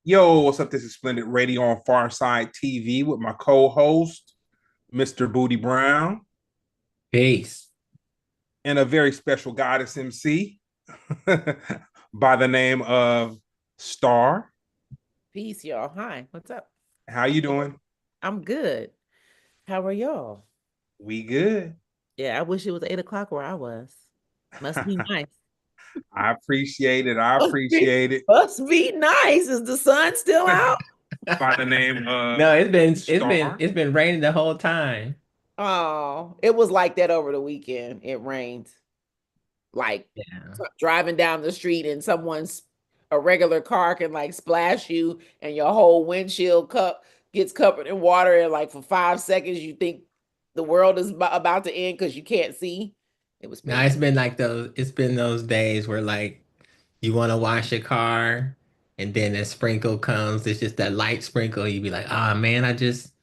Yo, what's up? This is Splendid Radio on Farside TV with my co-host, Mr. Bootie Brown, Peace. and a very special goddess MC by the name of Stahhr. Peace, y'all. Hi, what's up? How you doing? I'm good. How are y'all? We good. Yeah, I wish it was 8 o'clock where I was. Must be nice. I appreciate it. I Must be, appreciate it. must be nice. Is the sun still out? By the name of No, Stahhr. it's been raining the whole time. Oh, it was like that over the weekend. It rained. Like Yeah. driving down the street and a regular car can like splash you and your whole windshield cup gets covered in water and like for 5 seconds you think the world is about to end because you can't see. It was Now pretty. it's been those days where like you want to wash your car and then a sprinkle comes. It's just that light sprinkle. You be like, oh man, I just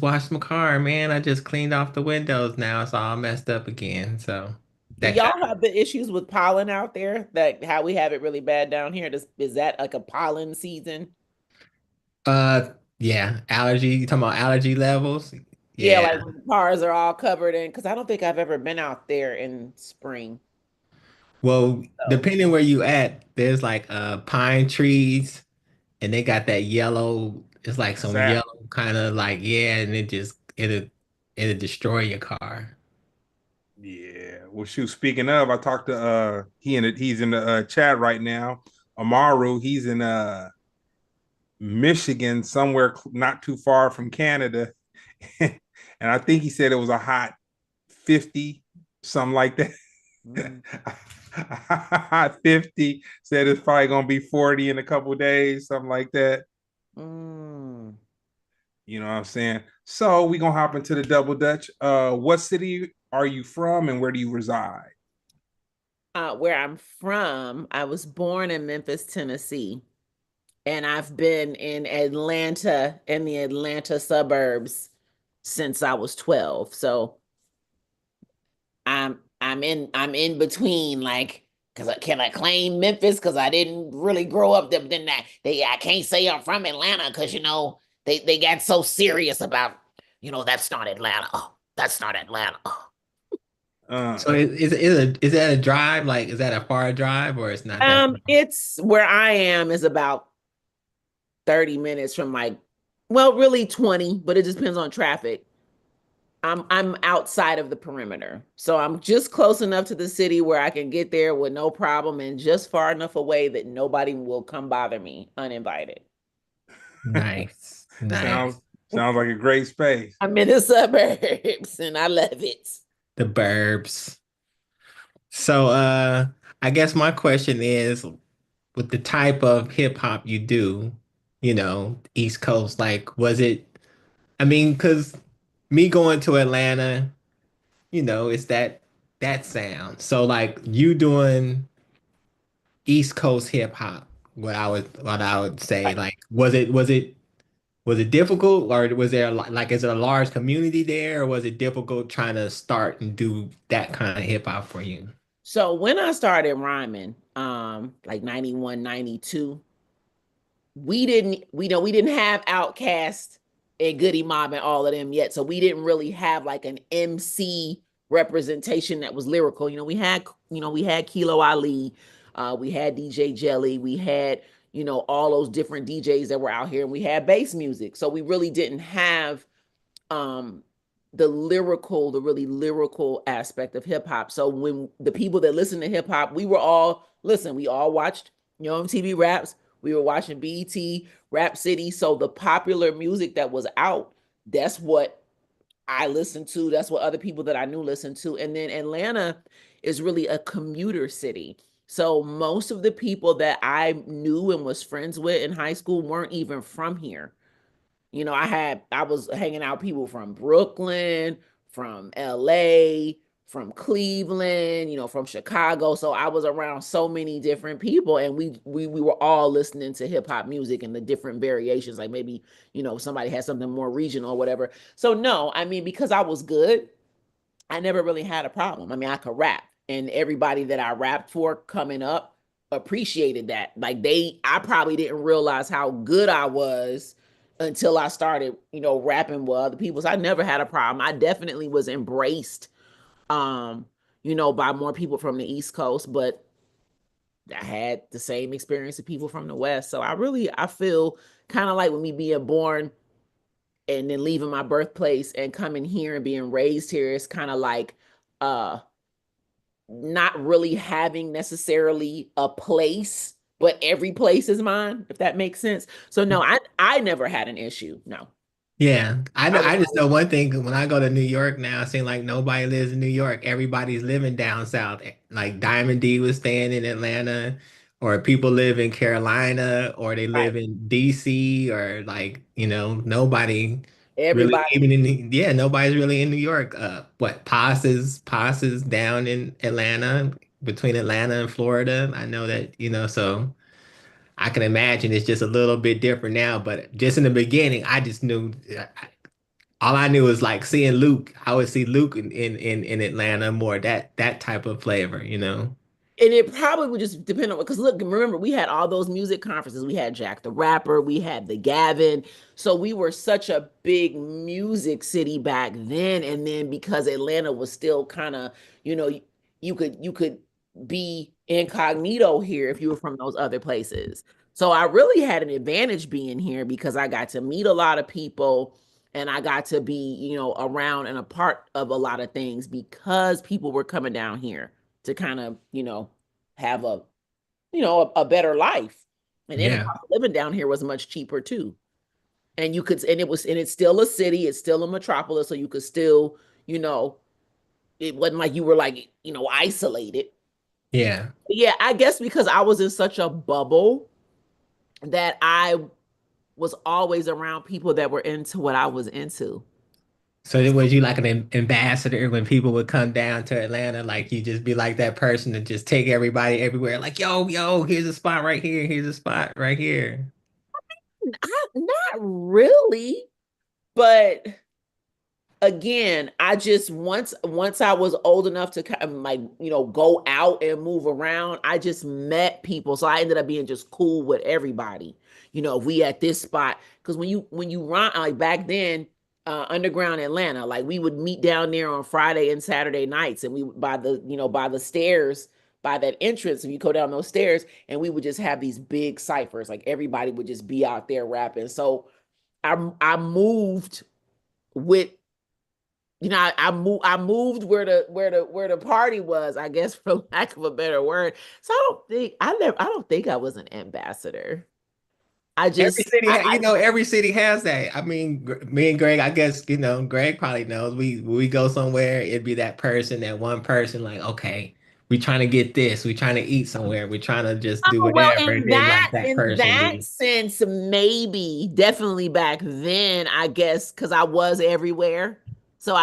washed my car, man. I just cleaned off the windows. Now it's all messed up again. So Do that kind y'all have the issues with pollen out there? That how we have it really bad down here? Is that like a pollen season? yeah, allergy. You talking about allergy levels? Yeah, Yeah. like when the cars are all covered in, because I don't think I've ever been out there in spring. Well, So depending where you at, there's like pine trees and they got that yellow, it's like some Sap. yellow kind of like, yeah, and it'll destroy your car. Yeah. Well, shoot. Speaking of, I talked to he's in the chat right now. Amaru, he's in Michigan, somewhere not too far from Canada. And I think he said it was a hot 50, something like that. mm, Hot 50, said it's probably gonna be 40 in a couple of days, something like that. mm. You know what I'm saying? So we gonna hop into the double dutch. What city are you from and where do you reside? Where I'm from, I was born in Memphis, Tennessee, and I've been in Atlanta in the Atlanta suburbs since I was 12. So I'm in between, like, because can I claim Memphis? Because I didn't really grow up there. But then I can't say I'm from Atlanta because they got so serious about that's not Atlanta. Oh, that's not Atlanta. Oh. Uh, So is that a drive? Like, is that a far drive or it's not that far? It's where I am is about 30 minutes from well, really 20, but it just depends on traffic. I'm outside of the perimeter. So I'm just close enough to the city where I can get there with no problem and just far enough away that nobody will come bother me uninvited. Nice. sounds Nice. sounds like a great space. I'm in the suburbs and I love it. The burbs. So I guess my question is with the type of hip hop you do, East Coast, like was it I mean, because me going to Atlanta, it's that sound. So like you doing East Coast hip hop, what I would say, like was it difficult or was there like is it a large community there or was it difficult trying to start and do that kind of hip hop for you? So when I started rhyming, like 91, 92, we didn't have Outkast and Goody Mob and all of them yet. So we didn't really have like an MC representation that was lyrical. We had Kilo Ali, we had DJ Jelly, we had all those different DJs that were out here, and we had bass music. So we really didn't have um the really lyrical aspect of hip hop. So when the people that listen to hip hop, we all watched MTV Raps, we were watching BET, Rap City. So the popular music that was out, that's what I listened to. That's what other people that I knew listened to. And then Atlanta is really a commuter city. So most of the people that I knew and was friends with in high school weren't even from here. I was hanging out people from Brooklyn, from LA, from Cleveland, from Chicago. So I was around so many different people, and we were all listening to hip hop music and the different variations. Like maybe, somebody had something more regional or whatever. So no, I mean, because I was good, I never really had a problem. I mean, I could rap, and everybody that I rapped for coming up, appreciated that. Like I probably didn't realize how good I was until I started, rapping with other people. So I never had a problem. I definitely was embraced, um, by more people from the East Coast, but I had the same experience of people from the West. So I feel kind of like with me being born and then leaving my birthplace and coming here and being raised here, it's kind of like uh not really having necessarily a place, but every place is mine, if that makes sense. So no, I never had an issue. No. Yeah, I was I just know one thing. When I go to New York now, it seems like nobody lives in New York. Everybody's living down south. Like Diamond D was staying in Atlanta, or people live in Carolina, or they right. live in DC, or like, nobody really Everybody. even in yeah, nobody's really in New York. What Pasa's down in Atlanta, between Atlanta and Florida. I know that, so. I can imagine it's just a little bit different now, but just in the beginning, I just knew all I knew was like seeing Luke. I would see Luke in Atlanta more that type of flavor. And it probably would just depend on, because look, remember, we had all those music conferences. We had Jack the Rapper, we had the Gavin. So we were such a big music city back then. And then because Atlanta was still kind of, you could be incognito here if you were from those other places. So I really had an advantage being here because I got to meet a lot of people and I got to be, around and a part of a lot of things because people were coming down here to kind of, have a better life. And then the Yeah. cost of living down here was much cheaper too. And it's still a city, it's still a metropolis, so you could still, it wasn't like you were like, isolated. Yeah. Yeah, I guess because I was in such a bubble that I was always around people that were into what I was into. So it was you like an ambassador when people would come down to Atlanta, like you just be like that person to just take everybody everywhere, like, yo, here's a spot right here, here's a spot right here. Not really, but again, I just once I was old enough to kind of like, go out and move around, I just met people. So I ended up being just cool with everybody. If we at this spot, because when you run like back then, underground Atlanta, like we would meet down there on Friday and Saturday nights, and we by the stairs, by that entrance, and you go down those stairs, and we would just have these big ciphers. Like everybody would just be out there rapping. So I moved with I moved where the party was, I guess, for lack of a better word. So I don't think I was an ambassador. I Every just city, every city has that. I mean, me and Greg, I guess, Greg probably knows. When we go somewhere, it'd be that person, that one person, like, okay, we trying to get this, we trying to eat somewhere, we trying to just do oh well whatever. And in then that like that in person that be, sense, maybe definitely back then, I guess, because I was everywhere. So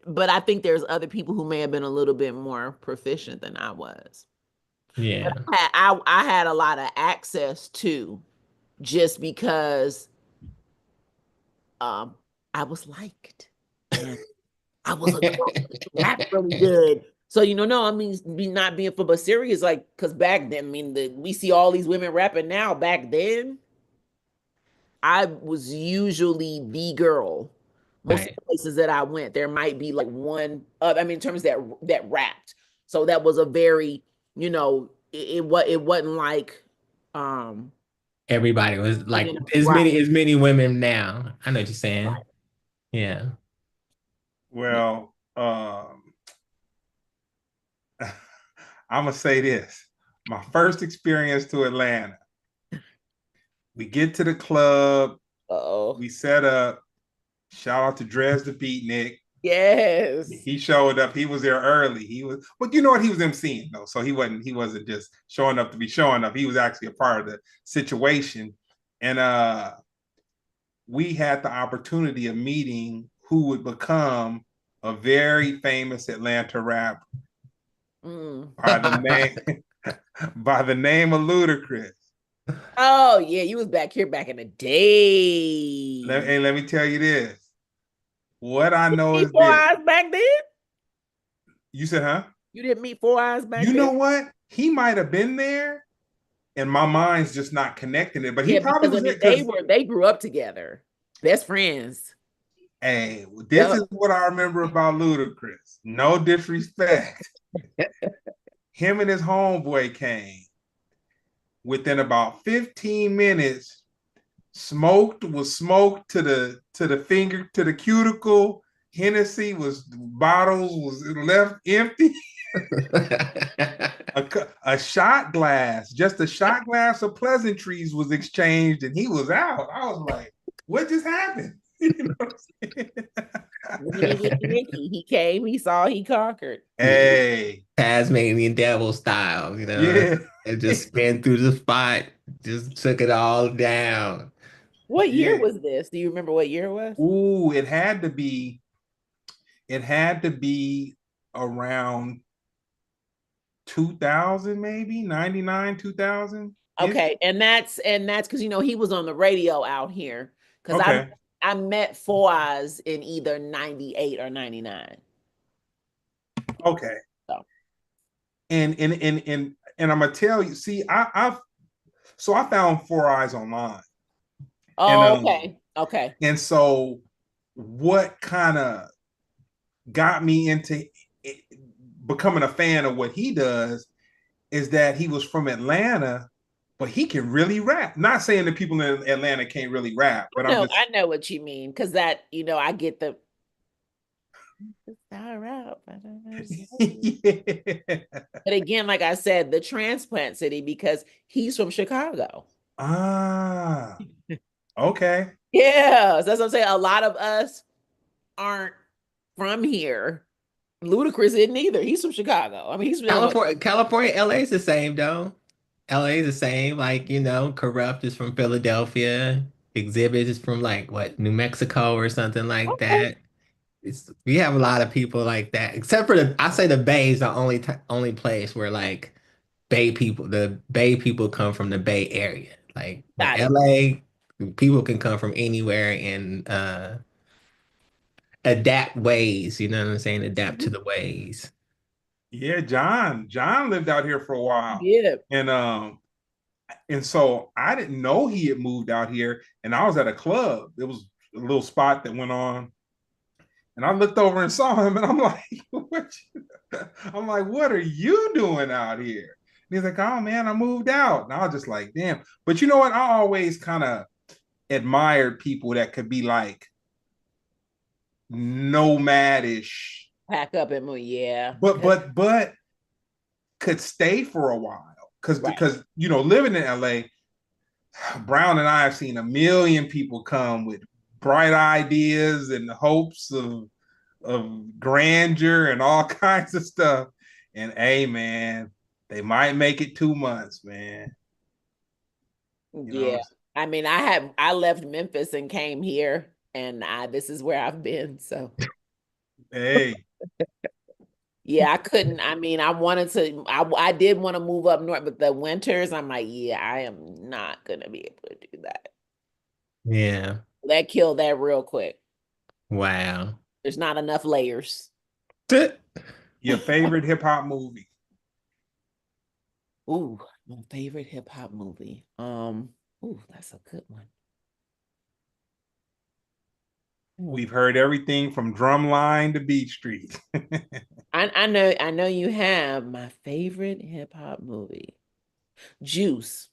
but I think there's other people who may have been a little bit more proficient than I was. But yeah. I had a lot of access to just because um I was liked and I was a girl who rap really good. So no, I mean be not being for but serious, like because back then, I mean we see all these women rapping now. Back then, I was usually the girl. Most of Right. the places that I went, there might be like one. I mean, in terms that rapped. So that was a very, it wasn't like, um, Everybody was like right, as many women now. I know what you're saying. right. Yeah. Well, I'm gonna say this: my first experience to Atlanta. We get to the club, Oh, we set up. Shout out to Dres the Beatnik. yes. He showed up. He was there early. He was, but you know what? He was emceeing though, so he wasn't just showing up to be showing up. He was actually a part of the situation, and we had the opportunity of meeting who would become a very famous Atlanta rapper Mm. by the name by the name of Ludacris. Oh yeah, you was back here back in the day. And let me tell you this: what I know Meet is Four this. Eyes back then? You said, huh? You didn't meet Four Eyes back You then? know what? He might have been there, and my mind's just not connecting it. But he Yeah, probably because I was mean it because, they grew up together, best friends. hey, this Yep. is what I remember about Ludacris. No disrespect. Him and his homeboy came within about 15 minutes. Smoked was smoked to the finger to the cuticle. Hennessy was bottles was left empty. A shot glass, just a shot glass of pleasantries was exchanged, and he was out. I was like, "What just happened?" You know what I'm saying? Nicky, he came, he saw, he conquered. Hey, Tasmanian devil style, you know, yeah, and just spin through the spot, just took it all down. What year yeah. was this? Do you remember what year it was? Ooh, it had to be around 2000, maybe 99, 2000 ish. Okay, and that's because he was on the radio out here. Because I Okay, I met Four Eyes in either 98 or 99. okay. So, And I'm gonna tell you, see, I found Four Eyes online, and oh, okay, okay. and so what kind of got me into it, becoming a fan of what he does is that he was from Atlanta, but he can really rap. Not saying that people in Atlanta can't really rap, but I'm just I know what you mean because that I get the Stahhr out. yeah. But again, like I said, the transplant city because he's from Chicago. Ah, okay. Yeah, so that's what I'm saying. A lot of us aren't from here. Ludacris isn't either. He's from Chicago. I mean, he's from Illinois. California, LA is the same though. LA is the same. Like, Corrupt is from Philadelphia. Exhibit is from like what, New Mexico or something like Okay. that. We have a lot of people like that. Except for I say the Bay is the only place where like the Bay people come from the Bay Area. Like, but Got it. LA people can come from anywhere and adapt ways, you know what I'm saying? Adapt to Mhm. the ways. Yeah, John lived out here for a while. Yeah. And so I didn't know he had moved out here. And I was at a club. It was a little spot that went on. And I looked over and saw him, and I'm like, I'm like, what are you doing out here? And he's like, oh man, I moved out. And I was just like, damn. But you know what? I always kind of admired people that could be like nomadish, Pack up and move. Yeah. but could stay for a while. Right. Because living in LA, Brown and I have seen a million people come with bright ideas and hopes of grandeur and all kinds of stuff. And hey, man, they might make it 2 months, man. You know, Yeah. I mean, I left Memphis and came here, and this is where I've been. So hey, yeah, I couldn't. I mean, I wanted to. I did want to move up north, but the winters, I'm like, yeah, I am not gonna be able to do that. Yeah. That killed that real quick. Wow. There's not enough layers. your favorite hip hop movie? Ooh, my favorite hip hop movie. Ooh, that's a good one. We've heard everything from Drumline to Beat Street. I know you have my favorite hip hop movie. Juice.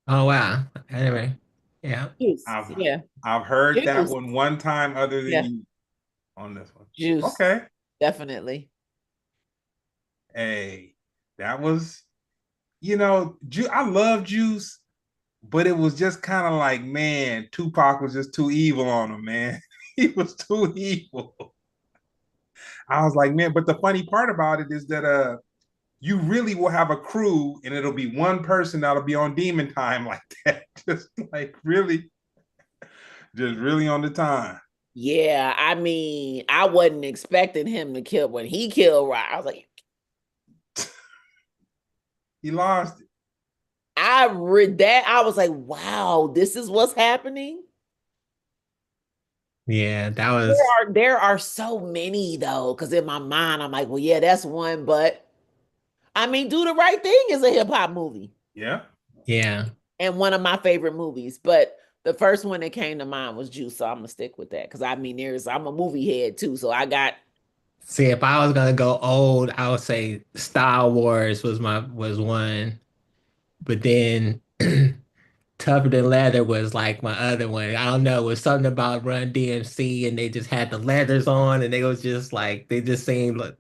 Oh wow. Anyway. Yeah. Juice. I've Yeah. I've heard that Juice. one time other than Yeah. you on this one. Juice. Okay. Definitely. Hey, that was, I love Juice, but it was just kind of like, man, Tupac was just too evil on him, man. He was too evil. I was like, man, but the funny part about it is that you really will have a crew and it'll be one person that'll be on demon time like that. Just like really, just really on the time. Yeah, I mean, I wasn't expecting him to kill when he killed Rock. I was like, He lost it. I read that. I was like, wow, this is what's happening. Yeah, that There was are there are so many though, because in my mind, I'm like, well, yeah, that's one, but I mean, Do the Right Thing is a hip hop movie. Yeah. Yeah. and one of my favorite movies. But the first one that came to mind was Juice, so I'm gonna stick with that because I mean, I'm a movie head too, so I got. See, if I was gonna go old, I would say Star Wars was one, but then Tougher Than Leather was like my other one. I don't know, it was something about Run DMC and they just had the leathers on and they was just like they just seemed like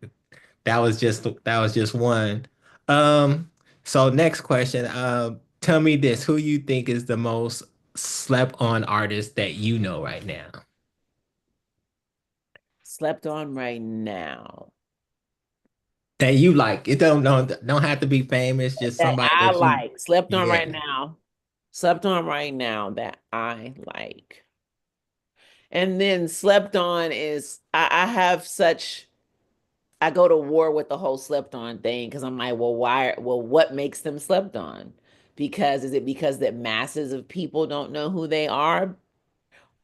that was just one. Um, so next question. Tell me this, who you think is the most slept on artist that you know right now? Slept on right now. That you like. It don't have to be famous, just That somebody I that you like. Slept on right yeah. now. Slept on right now that I like. And then slept on is I have such I go to war with the whole slept on thing because I'm like, what makes them slept on? Because is it because that masses of people don't know who they are?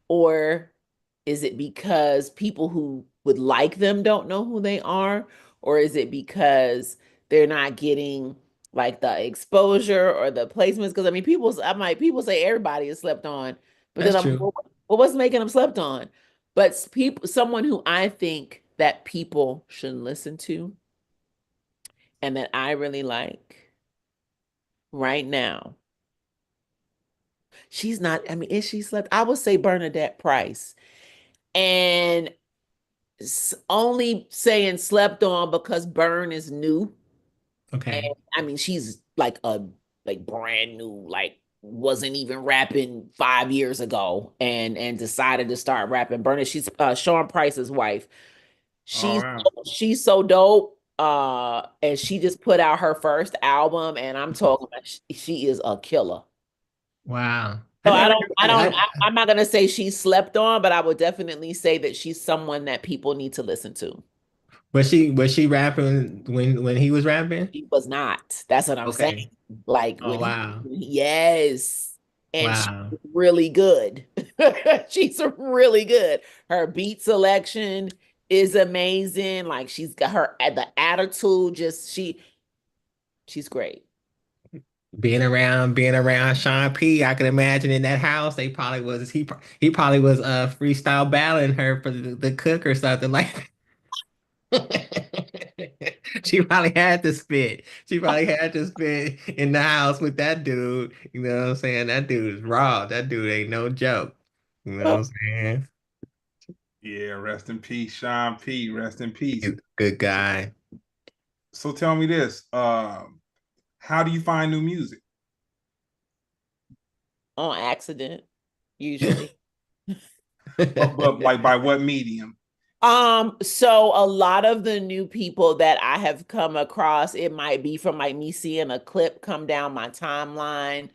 Or is it because people who would like them don't know who they are? Or is it because they're not getting like the exposure or the placements? Because I mean, people say everybody is slept on, but then That's I'm like, true. well, what's making them slept on? But someone who I think that people should listen to and that I really like right now. She's not, I mean, is she slept? I would say Bernadette Price. And only saying slept on because Burn is new. And Okay. I mean, she's like brand new, like wasn't even rapping 5 years ago and decided to start rapping. Burn, she's Sean Price's wife. Oh She's wow. she's so dope. And she just put out her first album, and I'm talking about she is a killer. Wow. So I'm not gonna say she's slept on, but I would definitely say that she's someone that people need to listen to. Was she rapping when he was rapping? She was not. That's what I'm saying. Okay. Like Oh when he, wow. yes, and she's Wow. really good. She's really good. Her beat selection is amazing. Like she's got the attitude. She's great. Being around Sean P, I can imagine in that house he probably was freestyle battling her for the cook or something like that. She probably had to spit. She probably had to spit in the house with that dude. You know what I'm saying? That dude is raw. That dude ain't no joke. You know what I'm saying? Yeah, rest in peace, Sean P. Rest in peace. He's a good guy. So tell me this: how do you find new music? On accident, usually. But like by what medium? So a lot of the new people that I have come across, it might be from like me seeing a clip come down my timeline.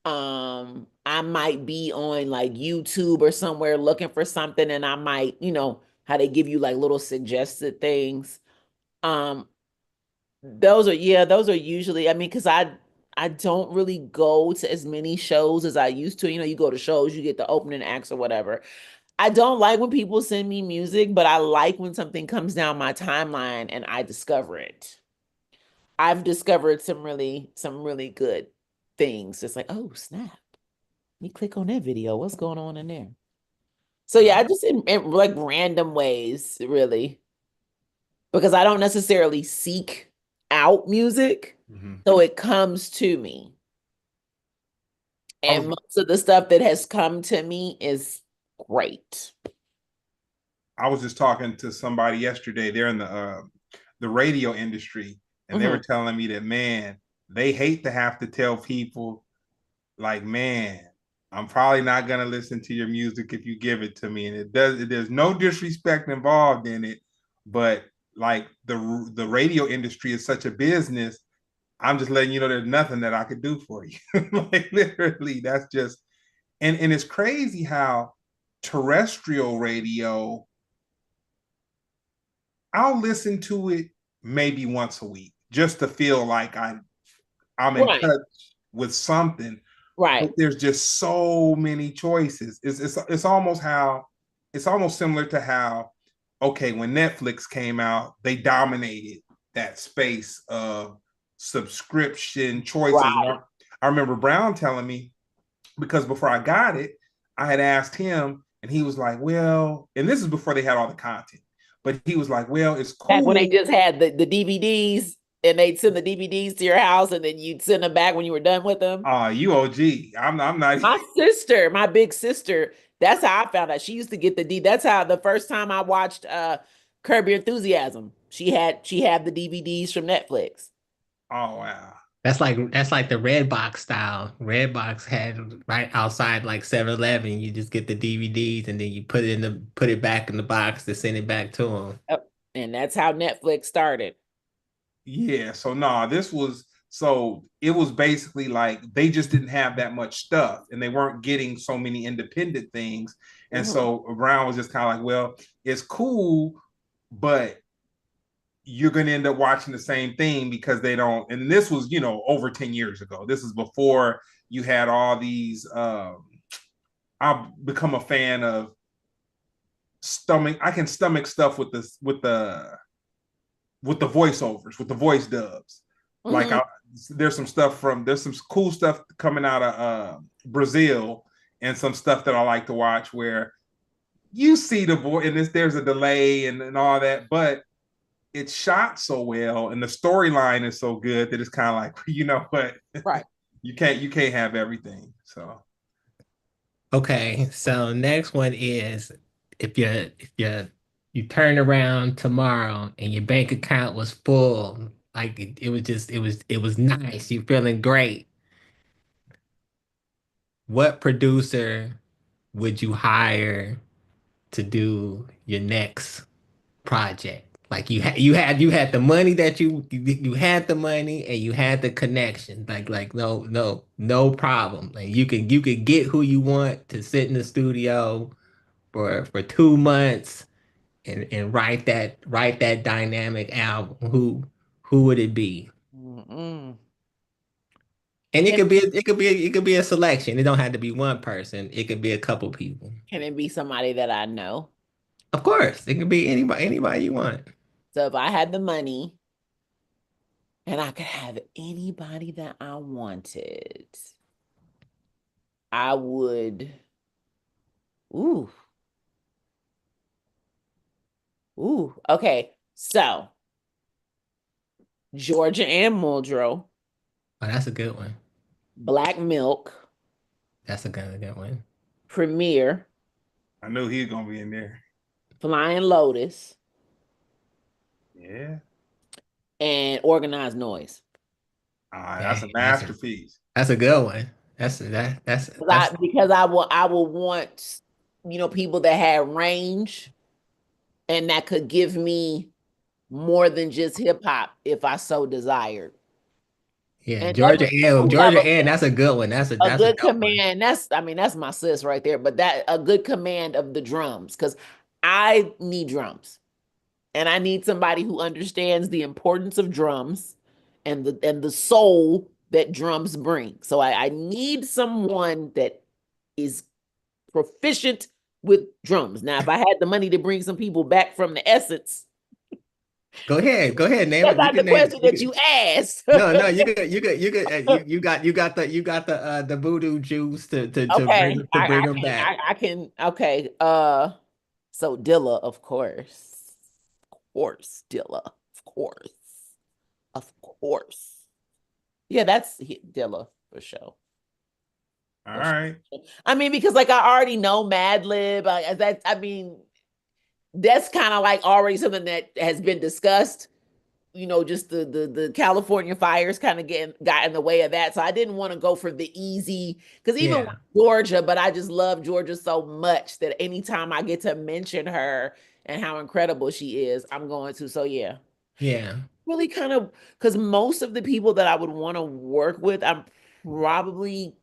I might be on like YouTube or somewhere looking for something, and I might, how they give you like little suggested things. Um, those are usually, I mean, because I don't really go to as many shows as I used to. You go to shows, you get the opening acts or whatever. I don't like when people send me music, but I like when something comes down my timeline and I discover it. I've discovered some really good things. It's like, oh, snap. Let me click on that video. What's going on in there? So yeah, I just in like random ways, really, because I don't necessarily seek out music, Mhm. so it comes to me. I was And most of the stuff that has come to me is great. I was just talking to somebody yesterday. They're in the radio industry, and they were Mhm. telling me that man, they hate to have to tell people like, man, I'm probably not gonna listen to your music if you give it to me. And there's no disrespect involved in it, but like the radio industry is such a business. I'm just letting you know there's nothing that I could do for you. Like literally, that's just and it's crazy how terrestrial radio, I'll listen to it maybe once a week just to feel like I'm in Right, touch with something. But right. there's just so many choices. It's almost similar to how, okay, when Netflix came out, they dominated that space of subscription choices. And Right. I remember Brown telling me, because before I got it, I had asked him, and he was like, "Well," and this is before they had all the content, but he was like, "Well, it's Back when they cool." just had the DVDs and they'd send the DVDs to your house and then you'd send them back when you were done with them. You OG. I'm not. My sister, my big sister, that's how I found out. She used to get the D. That's how the first time I watched Curb Your Enthusiasm. She had the DVDs from Netflix. Oh wow. That's like the Redbox style. Redbox had right outside like 7-Eleven. You just get the DVDs and then you put it back in the box to send it back to them. Yep. And that's how Netflix started. Yeah. So nah, this was so it was basically like they just didn't have that much stuff, and they weren't getting so many independent things, and Mhm. so Brown was just kind of like, well, it's cool, but you're going to end up watching the same thing because they don't. And this was, over 10 years ago. This is before you had all these. I've become a fan of stomach. I can stomach stuff with this with the voiceovers, with the voice dubs. Like Mhm. there's some cool stuff coming out of Brazil, and some stuff that I like to watch where you see the voice and there's a delay and all that, but it's shot so well and the storyline is so good that it's kind of like, you know what, Right. you can't have everything. So Okay, so next one is if you turn around tomorrow and your bank account was full, like it was nice, you feeling great. What producer would you hire to do your next project? Like you had the money that you had the money and you had the connection. Like no problem. Like you could get who you want to sit in the studio for 2 months and write that dynamic album. Who would it be? Mm-mm. And it Can could be it could be a selection. It don't have to be one person. It could be a couple people. can it be somebody that I know? Of course, it could be anybody you want. So if I had the money and I could have anybody that I wanted, I would. Ooh, ooh. Okay, so Georgia and Muldrow, Oh, that's a good one. Black Milk, That's a good one. Premier, I knew he was gonna be in there. Flying Lotus, Yeah. and Organized Noise. That's Man, a that's a masterpiece. that's a good one. That's Because I will want, people that had range and that could give me more than just hip hop if I so desired. yeah, And Georgia definitely A. who have Georgia A. That's a good one. That's a a that's a good dope one. command. That's my sis right there. But that a good command of the drums, because I need drums. And I need somebody who understands the importance of drums and the soul that drums bring. So I need someone that is proficient with drums. Now, if I had the money to bring some people back from the Essence, Go ahead, name that's it. You not the can name question you that can you asked. no, you got the voodoo juice Okay, to bring I them can back. I can okay. So Dilla, of course. Of course, Dilla. Of course. Of course. Yeah, Dilla for sure. All For right. sure. I mean, because like I already know Madlib. I mean, that's kind of like already something that has been discussed. Just the California fires kind of got in the way of that. So I didn't want to go for the easy because even with Yeah, Georgia, but I just love Georgia so much that anytime I get to mention her and how incredible she is, I'm going to. So yeah, yeah, really kind of because most of the people that I would want to work with, I'm probably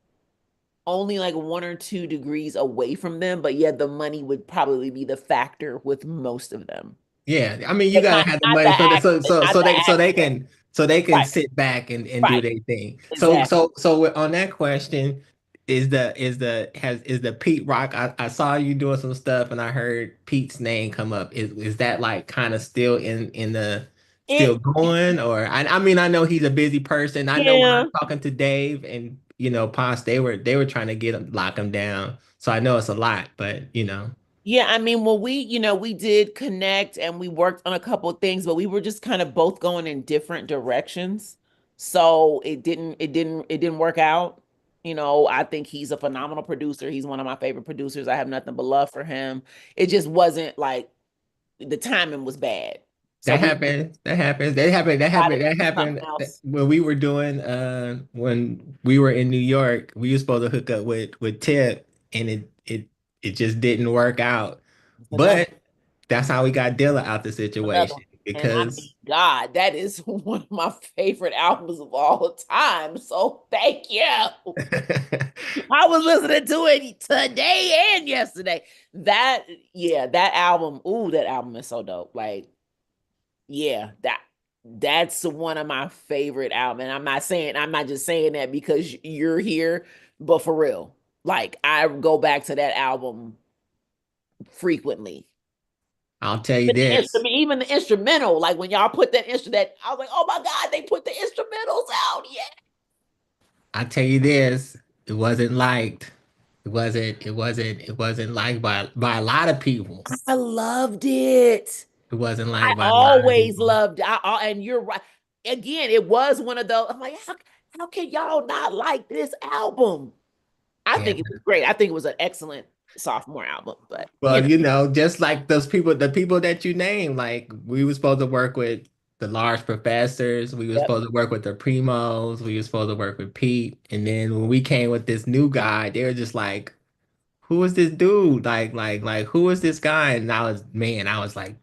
only like 1 or 2 degrees away from them. But yeah, the money would probably be the factor with most of them. yeah. I mean, you But gotta not have the not the money so that act, so so not so the they so they access. can so they can Right, sit back and do right, their thing. So exactly. so so on that question, is the Pete Rock? I saw you doing some stuff and I heard Pete's name come up. Is that like kind of still in the still It going or I mean I know he's a busy person. I know when yeah, I'm talking to Dave and Ponce, they were trying to lock him down. So I know it's a lot, but Yeah, I mean, well, we did connect and we worked on a couple of things, but we were just kind of both going in different directions. So it didn't work out. I think he's a phenomenal producer. He's one of my favorite producers. I have nothing but love for him. It just wasn't like the timing was bad. So that we happened. That happened. decided to That do something happened else. when we were doing when we were in New York. We were supposed to hook up with Tip, and it just didn't work out. It's another But that's how we got Dilla out the another situation one. And I mean, because God, that is one of my favorite albums of all time. So thank you. I was listening to it today and yesterday. That, yeah, that album. Ooh, that album is so dope. Like, yeah, that's one of my favorite albums. And I'm not just saying that because you're here, but for real. Like, I go back to that album frequently. I'll tell you this. Even the instrumental, like when y'all put that instrument, I was like, oh my God, they put the instrumentals out. Yeah. I'll tell you this. It wasn't liked. It wasn't liked by a lot of people. I loved it. It wasn't I liked by a lot of always people. loved and you're right. Again, it was one of those. I'm like, how can y'all not like this album? I Yeah. think it was great. I think it was an excellent sophomore album, but Well, just like those people, the people that you named, like we were supposed to work with the large professors, we were yep. supposed to work with the primos, we were supposed to work with Pete, and then when we came with this new guy, they were just like, "Who is this dude? Like, who is this guy?" And I was like,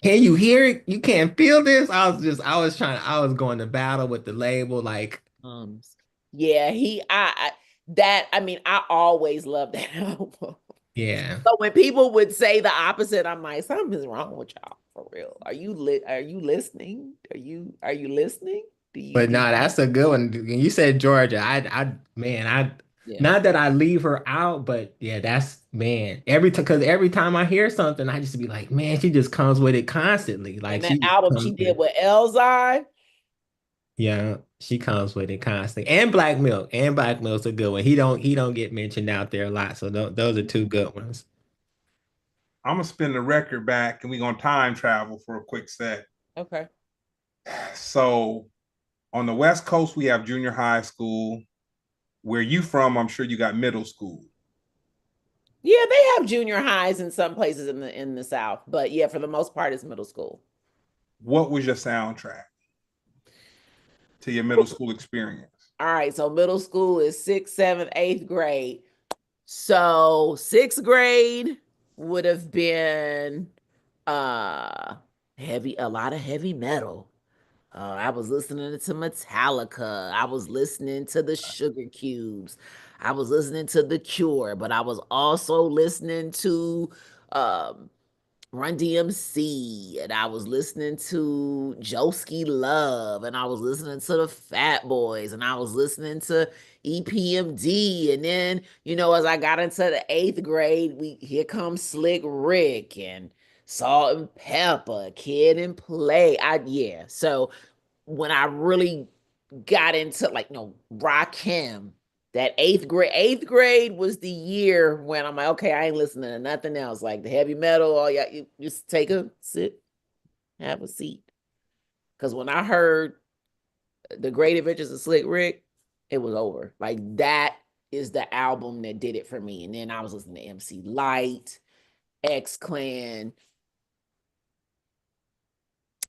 "Can you hear it? You can't feel this?" I was going to battle with the label, like, Um, yeah, that, I mean, I always loved that album. yeah. So when people would say the opposite, I'm like, something's wrong with y'all for real. Are you listening? Are you listening? Do you But do no, that's a good one. When you said Georgia, man, yeah. not that I leave her out, but yeah, that's man. Every time, because every time I hear something, I just be like, man, she just comes with it constantly. Like And that she just album she comes did with, with Elzai. yeah, she comes with it constantly. And Black Milk's a good one. He don't get mentioned out there a lot. So those are two good ones. I'm gonna spin the record back and we're gonna time travel for a quick sec. Okay. So on the West Coast, we have junior high school. Where you from? I'm sure you got middle school. Yeah, they have junior highs in some places in the South, but yeah, for the most part, it's middle school. What was your soundtrack to your middle school experience? All right, so middle school is sixth, seventh, eighth grade. So sixth grade would have been uh a lot of heavy metal. I was listening to Metallica. I was listening to the Sugar Cubes. I was listening to The Cure, but I was also listening to um Run DMC, and I was listening to Joski Love, and I was listening to the Fat Boys, and I was listening to EPMD. And then, as I got into the eighth grade, here comes Slick Rick and Salt and Pepper, Kid and Play. Yeah. So when I really got into like Rakim, that eighth grade was the year when I'm like, okay, I ain't listening to nothing else. Like the heavy metal, all yeah, you just take a sit, have a seat. Because when I heard the Great Adventures of Slick Rick, it was over. Like that is the album that did it for me. And then I was listening to MC Light, X Clan,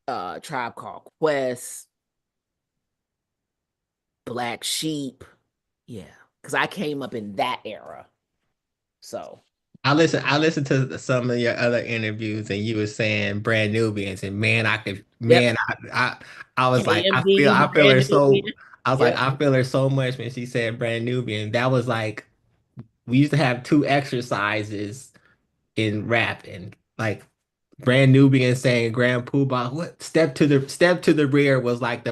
Tribe Called Quest, Black Sheep. Yeah, because I came up in that era. So I listened to some of your other interviews and you were saying brand Nubians and man, yep, I was like, KMD, I feel brand her new so, beat. I was like, Yep. I feel her so much when she said brand Nubian. That was like, we used to have two exercises in rap and like brand Nubian saying Grand Poobah, what step to the rear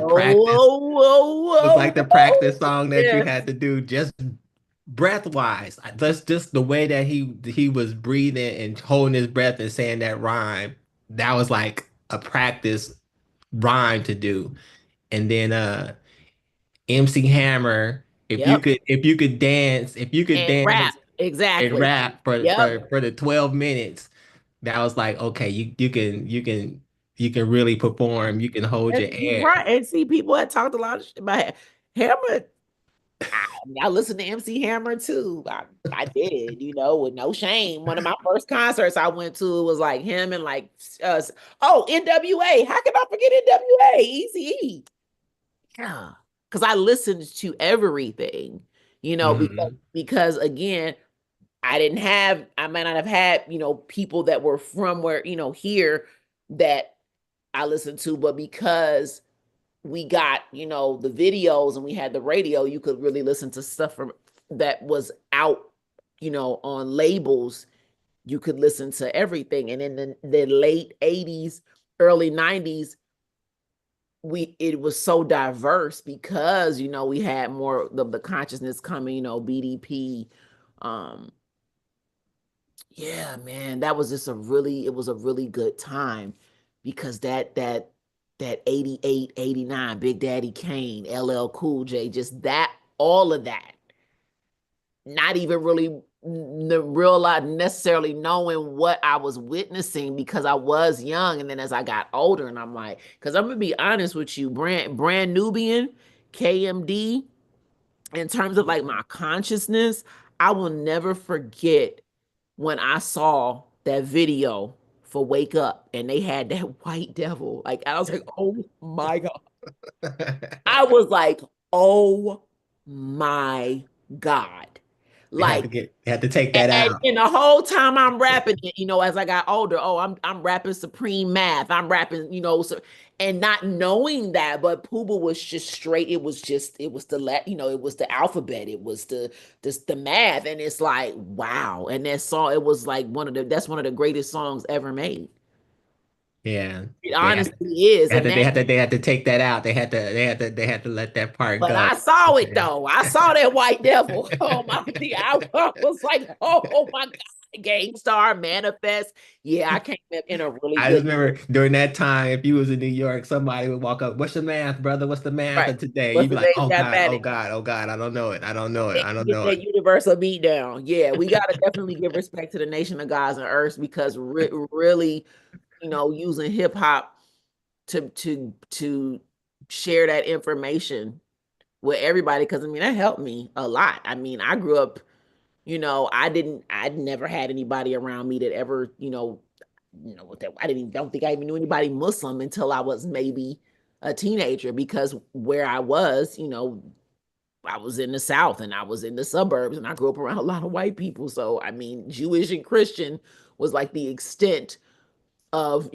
Oh, was whoa, like the whoa. practice song that you Yes. had to do just breath wise. That's just the way that he was breathing and holding his breath and saying that rhyme. That was like a practice rhyme to do. And then MC Hammer. Yep. if you could And rap. dance and Exactly. rap Yep. for the 12 minutes, that was like, okay, you can really perform, you can hold your And, air. right. And see, people had talked a lot of shit about Hammer. I listened to MC Hammer too. I did, with no shame. One of my first concerts I went to was like him and like NWA. How can I forget NWA? Easy. Yeah. Because I listened to everything, Mhm. because again, I might not have had, people that were from where, here that I listened to, but because we got, the videos and we had the radio, you could really listen to stuff from that was out, on labels. You could listen to everything. And in the late 80s, early 90s, it was so diverse because, we had more of the consciousness coming, BDP. Um, yeah, man, that was just it was a really good time because that 88, 89, Big Daddy Kane, LL Cool J, just that, all of that. Not even really the real lot necessarily knowing what I was witnessing because I was young. And then as I got older, and I'm like, because I'm gonna be honest with you, brand Nubian, KMD, in terms of like my consciousness, I will never forget when I saw that video for Wake Up and they had that white devil. Like I was like, oh my God. I was like, oh my God. Like, They had to take that out. and the whole time I'm rapping it, as I got older, I'm rapping Supreme Math. I'm rapping, so, and not knowing that, but Pooba was just straight. It was it was the alphabet. It was the math, and it's like wow. And that song, it was like that's one of the greatest songs ever made. Yeah. It They had honestly is, and that. they had to take that out. They had to let that part But go. I saw it though. I saw that white devil. Oh my! I was like, oh my God, Game Star Manifest. Yeah, I came up in a really I just good. remember during that time, if you was in New York, somebody would walk up, "What's the math, brother? What's the math Right. of today?" What's You'd be the like, base "Oh God, oh mathematics? God, oh God, I don't know it. I don't know it. I don't Get know it." that universal beat down. Yeah, we got to definitely give respect to the nation of gods and earths because really, using hip hop to share that information with everybody because I mean that helped me a lot. I mean, I grew up, I'd never had anybody around me that ever, that I didn't don't think I even knew anybody Muslim until I was maybe a teenager because where I was, I was in the South and I was in the suburbs and I grew up around a lot of white people. So, I mean, Jewish and Christian was like the extent of,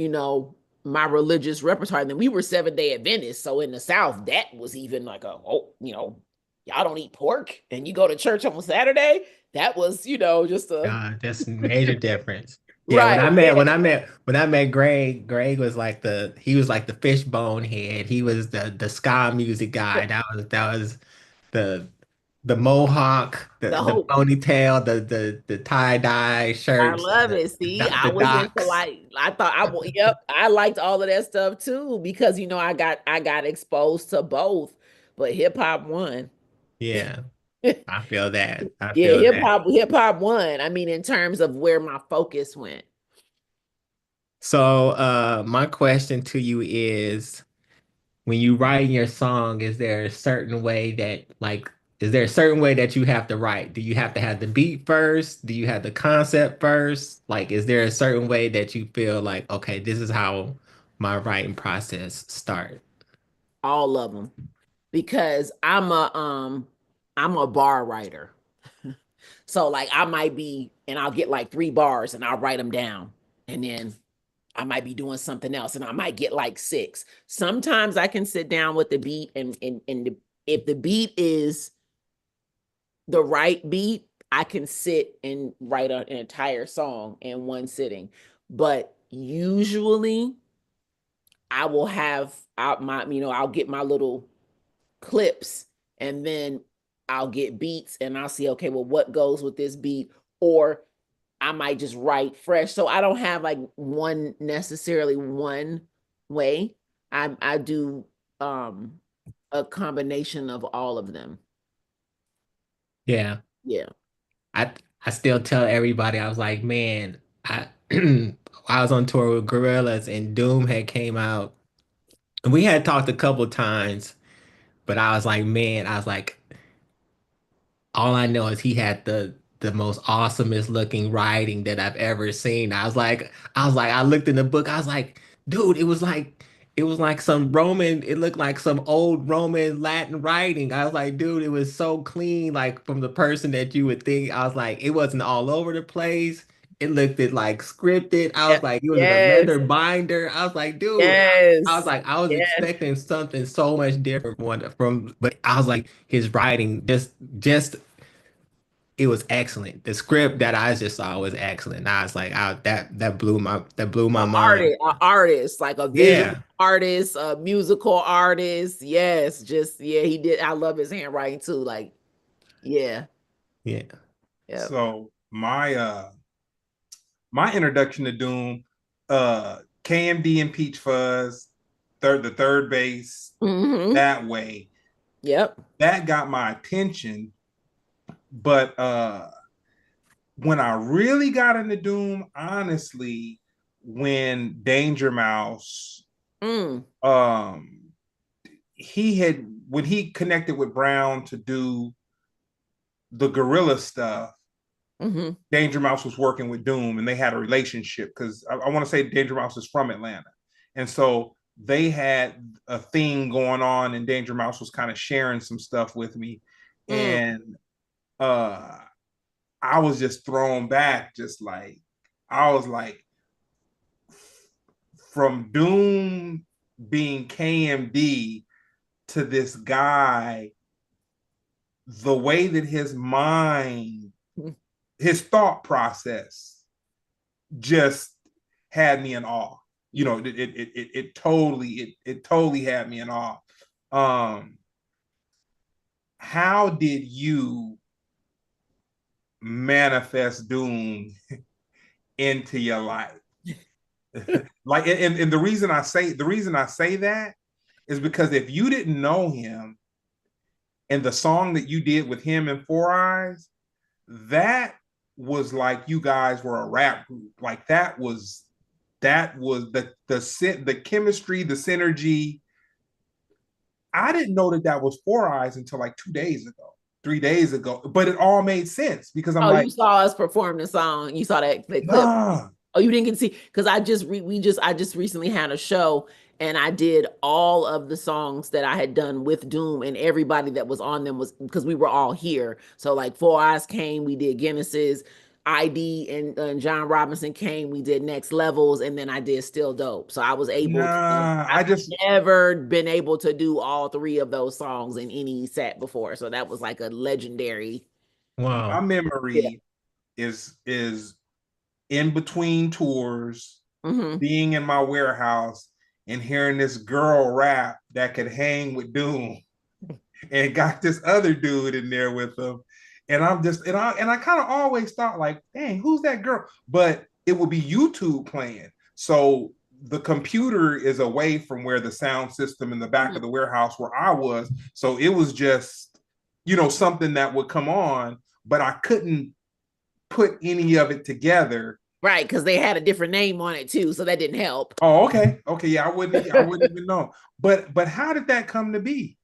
my religious repertoire. And then we were 7-day Adventists. So in the South, that was even like y'all don't eat pork and you go to church on Saturday. That was, just a That's a major difference. Yeah, right. when I met Greg, Greg was like he was like the fishbone head. He was the ska music guy. That was the the mohawk, The the whole ponytail, the tie-dye I shirts, love it. See, I the was into docks. like I thought yep, I liked all of that stuff too because I got exposed to both, but hip hop won. Yeah, I feel that. I Yeah, feel that. hip hop won. I mean, in terms of where my focus went. So, my question to you is, when you write your song, is there a certain way that is there a certain way that you have to write? Do you have to have the beat first? Do you have the concept first? Like, is there a certain way that you feel like, okay, this is how my writing process start? All of them. Because I'm a bar writer. So like I might be and I'll get like 3 bars and I'll write them down. And then I might be doing something else and I might get like 6. Sometimes I can sit down with the beat if the beat is the right beat, I can sit and write an entire song in one sitting. But usually I will have out my, I'll get my little clips and then I'll get beats and I'll see, okay, well, what goes with this beat? Or I might just write fresh. So I don't have like necessarily one way. I do a combination of all of them. Yeah. Yeah. I I still tell everybody, I was like, man, I I was on tour with Gorillaz and Doom had came out. And we had talked a couple times, but I was like, man, I was like, all I know is he had the most awesomest looking writing that I've ever seen. I looked in the book, I was like, dude, it was like some Roman, it looked like some old Roman Latin writing. I was like, dude, it was so clean, like from the person that you would think. I was like, it wasn't all over the place. It looked it like scripted. I Yeah. was like, it was in a Yes. leather binder. I was like, dude, I was Yes. like, I was Yes. expecting something so much different but I was like, his writing just it was excellent. The script that I just saw was excellent. And I was like, that blew my mind. An artist, like a visual Yeah, artist, a musical artist. Yes, just yeah, he did. I love his handwriting too. Like, yeah, yeah. yeah. So my introduction to Doom, KMD and Peach Fuzz, the third bass, Mm-hmm. that way. Yep. That got my attention. But when I really got into Doom, honestly, when Danger Mouse, Mm. um, when he connected with Brown to do the gorilla stuff, Mm-hmm. Danger Mouse was working with Doom and they had a relationship because I want to say Danger Mouse is from Atlanta. And so they had a thing going on and Danger Mouse was kind of sharing some stuff with me. Mm. And uh I was just thrown back, just like I was like from Doom being KMD to this guy, the way that his mind, his thought process just had me in awe. You know, it totally had me in awe. Um, how did you manifest Doom into your life? Like, and the reason I say that is because if you didn't know him and the song that you did with him and Four Eyes, that was like you guys were a rap group. Like that was the chemistry, the synergy. I didn't know that was Four Eyes until like 2 days ago, 3 days ago, but it all made sense because I'm Oh, like, you saw us perform the song. You saw that clip. nah, Oh, you didn't get to see because I just recently had a show and I did all of the songs that I had done with Doom and everybody that was on them was because we were all here. So like Four Eyes came, we did Guinness's, ID and John Robinson came, we did Next Levels, and then I did Still Dope. So I was able to. nah. I've never been able to do all three of those songs in any set before. So that was like a legendary. My Wow. Yeah. memory is in between tours, Mm-hmm. being in my warehouse and hearing this girl rap that could hang with Doom and got this other dude in there with him. And I'm just and I kind of always thought like, dang, who's that girl? But it would be YouTube playing. So the computer is away from where the sound system in the back of the warehouse where I was. So it was just, something that would come on, but I couldn't put any of it together. Right, because they had a different name on it too, so that didn't help. Oh, okay. Okay, yeah, I wouldn't even know. But how did that come to be?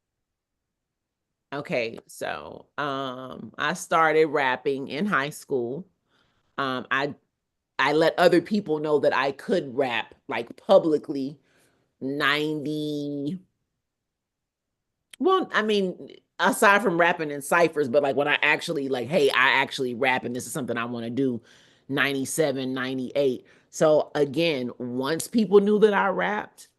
Okay, so I started rapping in high school. I let other people know that I could rap like publicly 90. Well, I mean, aside from rapping in ciphers, but like when I actually like, hey, I actually rap and this is something I want to do, 97, 98. So again, once people knew that I rapped,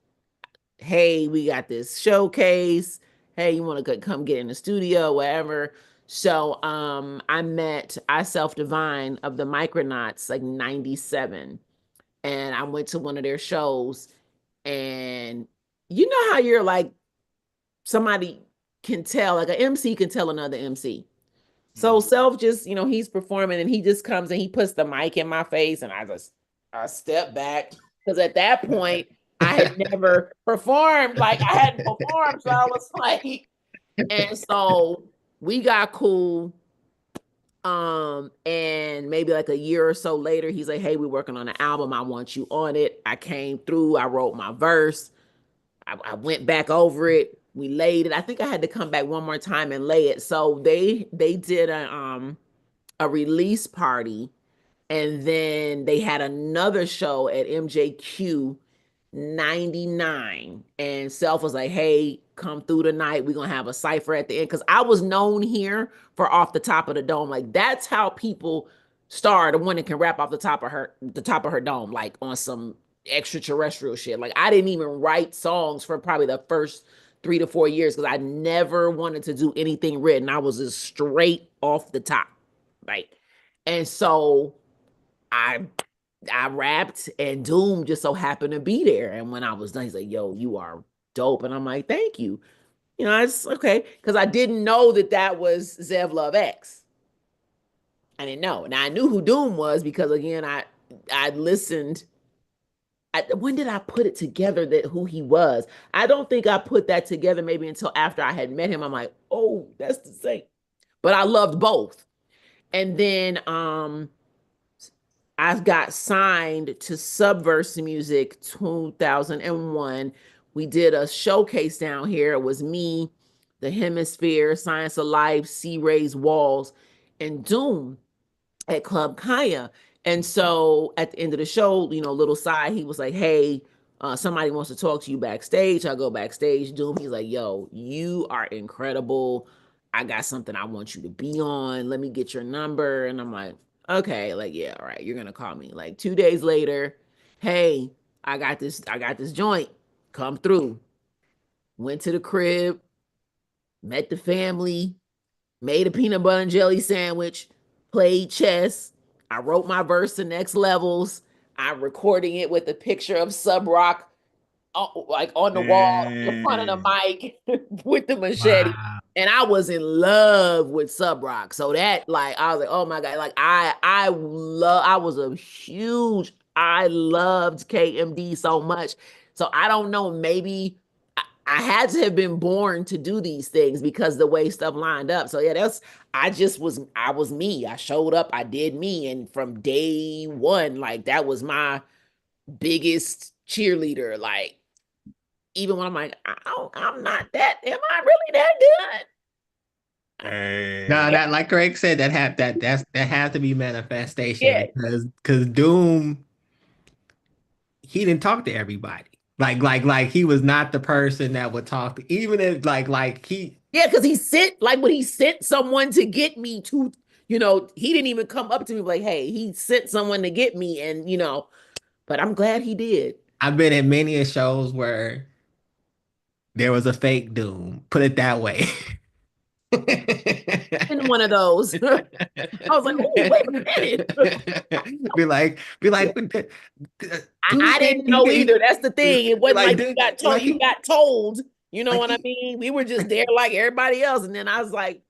hey, we got this showcase. Hey, you want to come get in the studio, whatever. So I met I Self Divine of the Micronauts like 97. And I went to one of their shows. And you know how you're like somebody can tell, like an MC can tell another MC. So Self just, he's performing and he just comes and he puts the mic in my face and I step back because at that point I had never performed. Like I hadn't performed. So I was like, and so we got cool. And maybe like a year or so later, he's like, hey, we're working on an album. I want you on it. I came through, I wrote my verse. I went back over it. We laid it. I think I had to come back one more time and lay it. So they did a release party, and then they had another show at MJQ 99. And Self was like, hey, come through tonight. We're gonna have a cipher at the end. Cause I was known here for Off the Top of the Dome. Like that's how people start, the one that can rap off the top of her dome, like on some extraterrestrial shit. Like I didn't even write songs for probably the first 3 to 4 years because I never wanted to do anything written. I was just straight off the top. Right. And so I I rapped, and Doom just so happened to be there. And when I was done, he's like, yo, you are dope. And I'm like, thank you. You know, it's okay. Because I didn't know that that was Zev Love X. I didn't know. Now I knew who Doom was because again, I listened. When did I put it together that who he was? I don't think I put that together maybe until after I had met him. I'm like, oh, that's the same. But I loved both. And then I got signed to Subverse Music 2001. We did a showcase down here. It was me, the Hemisphere, Science of Life, Sea Rays Walls, and Doom at Club Kaya. And so at the end of the show, you know, little side, he was like, hey, somebody wants to talk to you backstage. I go backstage. Doom, he's like, yo, you are incredible. I got something I want you to be on. Let me get your number. And I'm like, okay, like, yeah, all right, you're gonna call me. Like 2 days later, hey, I got this joint. Come through. Went to the crib, met the family, made a peanut butter and jelly sandwich, played chess. I wrote my verse to Next Levels. I'm recording it with a picture of Sub Rock, like on the wall in front of the mic with the machete. Wow. And I was in love with Sub Rock. So that, like, I was like, oh my God, like I was a huge, I loved KMD so much. So I don't know, maybe I had to have been born to do these things because the way stuff lined up. So yeah, I was me. I showed up, I did me. And from day one, like that was my biggest cheerleader. Like, even when I'm like, I'm not that, am I really that good? No, that like Greg said, that has to be manifestation Yeah. because Doom, he didn't talk to everybody. Like he was not the person that would talk to, even if like he. Yeah, because he sent, like when he sent someone to get me to, you know, he didn't even come up to me like, hey, he sent someone to get me. And, you know, but I'm glad he did. I've been at many a shows where there was a fake Doom, put it that way. In one of those. I was like, oh, wait a minute. Be like, I didn't know either. That's the thing. It wasn't like you got told, like you got told. You know like what I mean? We were just there like everybody else. And then I was like,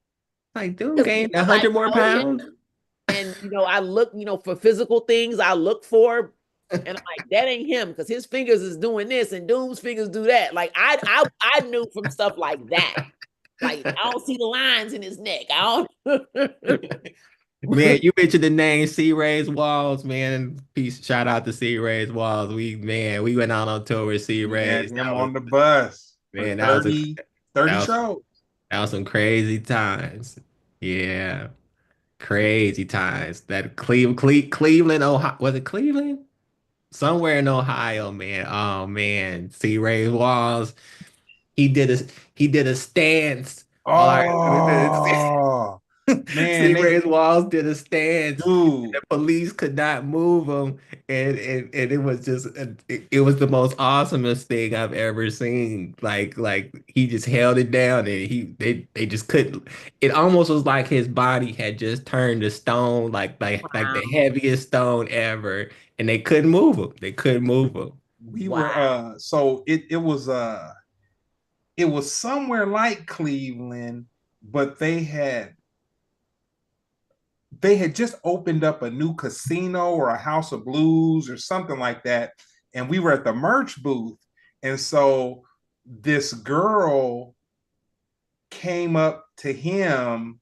Doom gained like, 100 more oh, yeah. pounds. And you know, I look, you know, for physical things, I look for, and I'm like, that ain't him because his fingers is doing this and Doom's fingers do that. Like I knew from stuff like that. Like I don't see the lines in his neck. I don't. Man, you mentioned the name Sea Rays Walls, man. Peace, shout out to Sea Rays Walls. We went out on tour with Sea Rays. Had him on the bus. Man, 30 shows. That was some crazy times. Yeah, crazy times. That Cleveland, Ohio, was it Cleveland? Somewhere in Ohio, man. Oh man, Sea Rays Walls. He did a stance. Oh man, Seabray's Walls did a stance. dude. The police could not move him, and it was just it was the most awesomest thing I've ever seen. Like he just held it down, and they just couldn't. It almost was like his body had just turned to stone, like the heaviest stone ever, and they couldn't move him. They couldn't move him. We were so it was somewhere like Cleveland, but they had just opened up a new casino or a House of Blues or something like that. And we were at the merch booth. And so this girl came up to him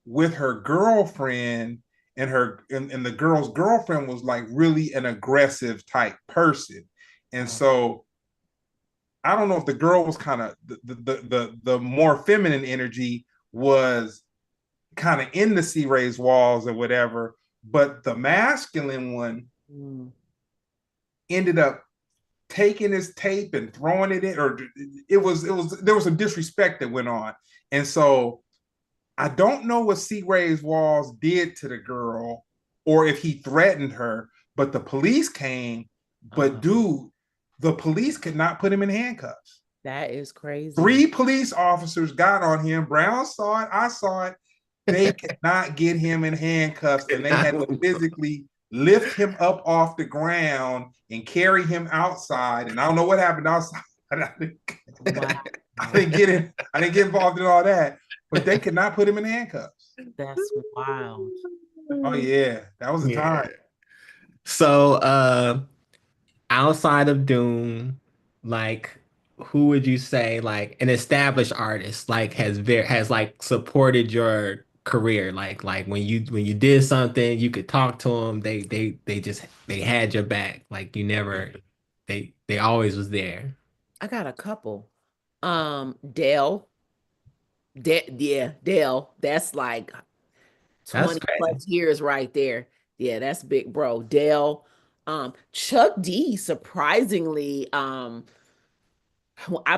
with her girlfriend, and and the girl's girlfriend was like really an aggressive type person. And so I don't know if the girl was kind of the more feminine energy was kind of in the C Ray's walls or whatever, but the masculine one ended up taking his tape and throwing it in, or there was some disrespect that went on. And so I don't know what C Ray's walls did to the girl or if he threatened her, but the police came. But dude, the police could not put him in handcuffs. That is crazy. 3 police officers got on him. Brown saw it. I saw it. They could not get him in handcuffs, and they had to physically lift him up off the ground and carry him outside. And I don't know what happened outside. I didn't get involved in all that, but they could not put him in handcuffs. That's wild. Oh yeah, that was the time. So outside of Doom, like who would you say like an established artist like has like supported your career? Like when you did something, you could talk to them, they had your back. Like you never they always was there. I got a couple. Dale. Dale. That's like 20 plus years right there. Yeah, that's big, bro. Dale. Chuck D, surprisingly, I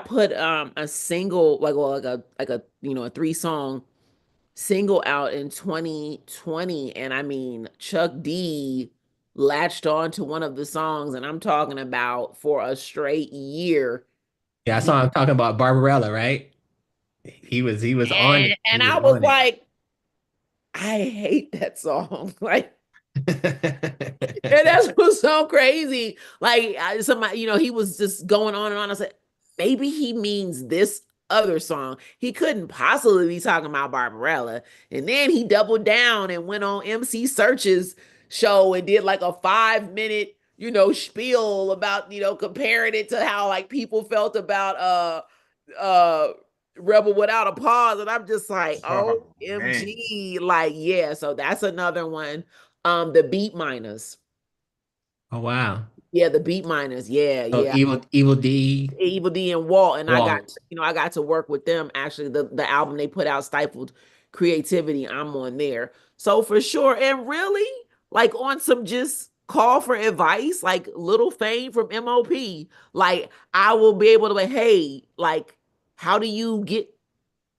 put a single like a a 3-song single out in 2020, and I mean Chuck D latched on to one of the songs, and I'm talking about for a straight year. Yeah, I saw him talking about Barbarella, right? He was on it. And I was like, I hate that song. Like, and that's what's so crazy. Like somebody, he was just going on and on. I said, maybe he means this other song. He couldn't possibly be talking about Barbarella. And then he doubled down and went on MC Search's show and did like a 5-minute, spiel about, comparing it to how like people felt about Rebel Without a Pause. And I'm just like, OMG. Like, yeah. So that's another one. The Beat Miners. Oh wow. Yeah, the Beat Miners. Yeah, so yeah. Evil D and Walt. And I got to work with them. Actually, the album they put out, Stifled Creativity, I'm on there. So for sure. And really, like on some just call for advice, like Little Fame from MOP. Like I will be able to be, hey, like, how do you get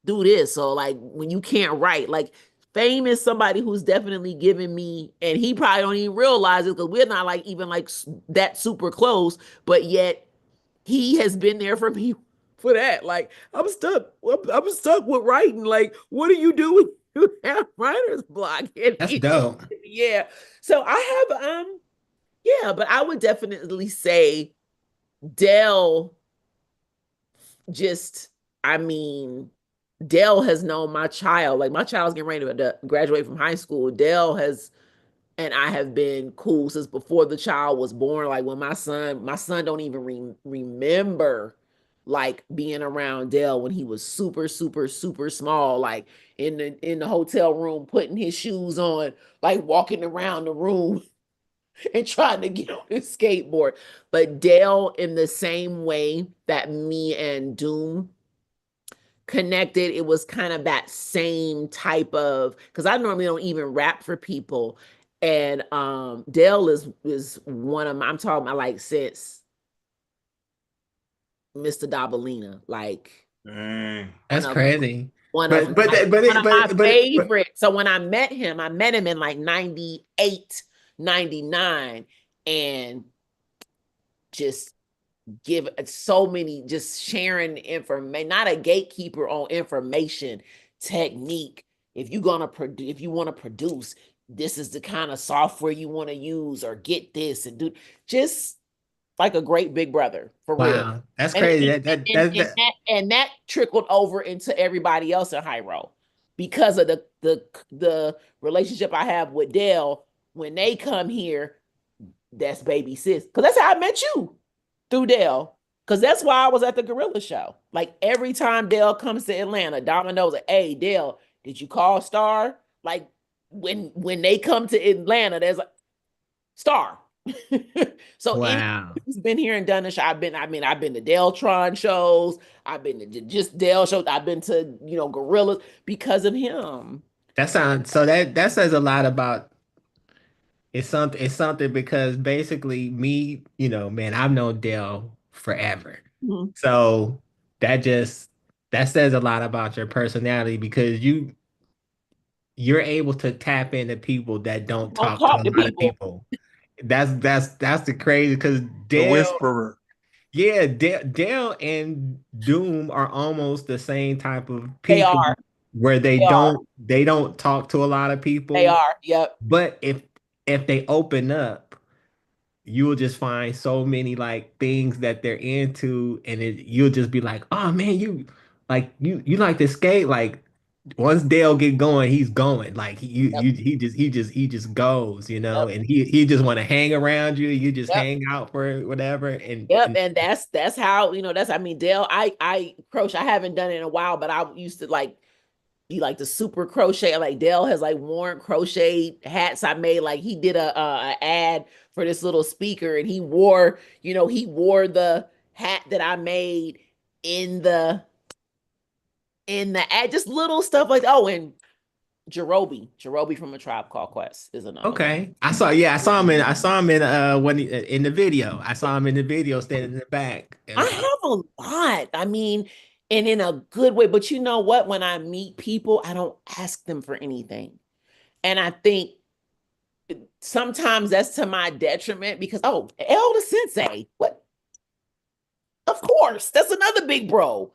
through this? So like when you can't write, like Fame is somebody who's definitely given me, and he probably don't even realize it because we're not like even like that super close, but yet he has been there for me for that. Like I'm stuck with writing. Like, what do you do when you have writer's block? And that's dope. Yeah. So I have yeah, but I would definitely say Dell just, I mean, Dell has known my child. Like my child's getting ready to graduate from high school. Dell has, and I have been cool since before the child was born. Like when my son don't even remember like being around Dell when he was super, super, super small, like in the hotel room, putting his shoes on, like walking around the room and trying to get on his skateboard. But Dell, in the same way that me and Doom connected, it was kind of that same type of, because I normally don't even rap for people. And Dell is one of my, I'm talking about like since Mr. Dabalina, like that's crazy. One of my favorite. So when I met him in like 98, 99, and just give so many, just sharing information, not a gatekeeper on information, technique. If you want to produce, this is the kind of software you want to use, or get this and do, just like a great big brother for real. Wow, that's crazy. And that trickled over into everybody else in High Row because of the relationship I have with Dell. When they come here, that's baby sis. Because that's how I met you, through Dell. Because that's why I was at the Gorilla show. Like every time Dell comes to Atlanta, Domino's like, hey, Dell, Did you call Stahhr? Like when they come to Atlanta, there's like Stahhr. So Wow. he's been here and done the show. I've been to Deltron shows. I've been to just Del shows. I've been to, Gorillas because of him. That sounds so that says a lot about it's something because basically me, man, I've known Dale forever. Mhm. So that just that says a lot about your personality because you're able to tap into people that don't Don't talk to talk a to lot of people. people. That's the crazy because The Dale, whisperer. yeah, Dale and Doom are almost the same type of They people are. where they They are. don't talk to a lot of They people. are. Yep. But if they open up, you will just find so many like things that they're into, and you'll just be like, oh man, you like to skate. Like once Dale get going, he's going. Like Yep. he just goes, Yep. and he just want to hang around you. You just Yep. hang out for whatever, and, Yep, and and that's how, Dale, I crochet. I haven't done it in a while, but I used to like be like the super crochet. Like Dale has like worn crochet hats I made. Like he did a ad for this little speaker, and he wore the hat that I made in the ad, just little stuff like, oh, and Jerobi from A Tribe Called Quest is another one. okay. I saw him in when in the video. I saw him in the video standing in the back. I have a lot. I mean, and in a good way. But you know what? When I meet people, I don't ask them for anything. And I think sometimes that's to my detriment because, oh, Elder Sensei, what? Of course, that's another big bro.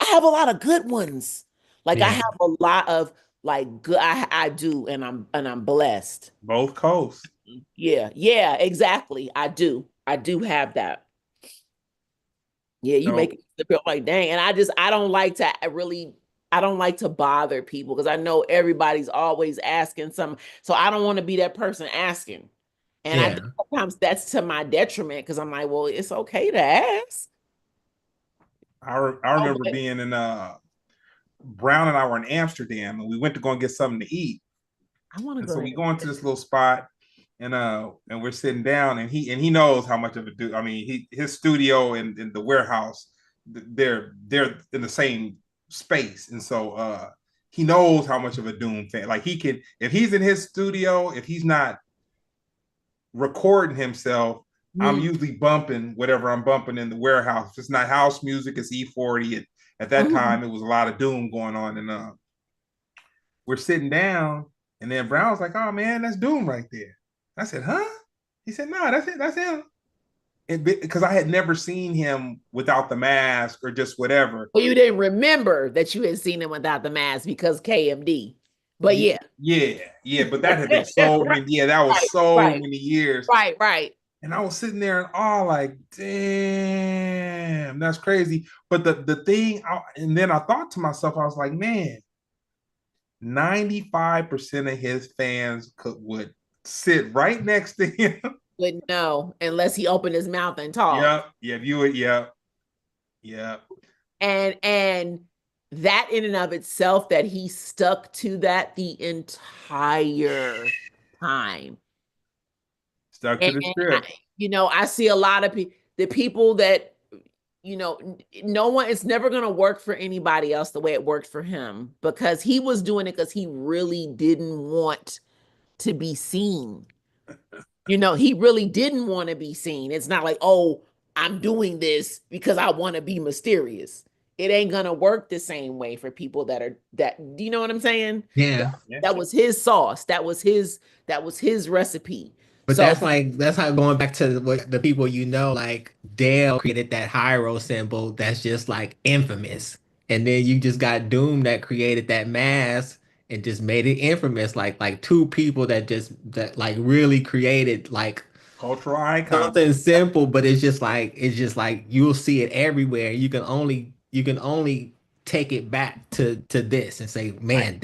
I have a lot of good ones. Like I Yeah. have a lot of like good. I do, and I'm blessed. Both coasts. Yeah, yeah, exactly. I do have that. Yeah, you make So it feel like dang. And I don't like to bother people because I know everybody's always asking something. So I don't want to be that person asking. And I Yeah. think sometimes that's to my detriment because I'm like, well, it's okay to ask. I Oh, remember but being in Brown and I were in Amsterdam and we went to go and get something to eat. I want to And go so there. we go into this little spot and we're sitting down and he knows how much of a dude. I mean, his studio and the warehouse, they're in the same space. And so he knows how much of a Doom fan. Like he can, if he's in his studio, if he's not recording himself, I'm Mhm. usually bumping whatever I'm bumping in the warehouse. If it's not house music, it's E40. At that Mhm. time, it was a lot of Doom going on. And we're sitting down, and then Brown was like, "Oh man, that's Doom right there." I said, "Huh?" He said, "No, that's it. That's him." Because I had never seen him without the mask or just whatever. Well, you didn't remember that you had seen him without the mask because KMD. But yeah. Yeah. But that had been so Right, many. Yeah, that was so right, many years. right, right. And I was sitting there and all like, damn, that's crazy. But the thing, and then I thought to myself, I was like, man, 95% of his fans would sit right next to him. But no, unless he opened his mouth and talked. Yeah, you would, yeah. And that in and of itself, that he stuck to that the entire time. Stuck to And the script. I see a lot of the people that, no one, it's never going to work for anybody else the way it worked for him because he was doing it because he really didn't want to be seen. He really didn't want to be seen. It's not like, oh, I'm doing this because I want to be mysterious. It ain't gonna work the same way for people that do you know what I'm saying? That, Yeah. Yeah. that was his sauce. That was his recipe. But So that's how going back to what the people like Dale created that Hyro symbol that's just like infamous. And then you just got Doom that created that mask and just made it infamous. Like two people that like really created like Cultural icon. something simple, but it's just like you'll see it everywhere. You can only take it back to this and say, right. man,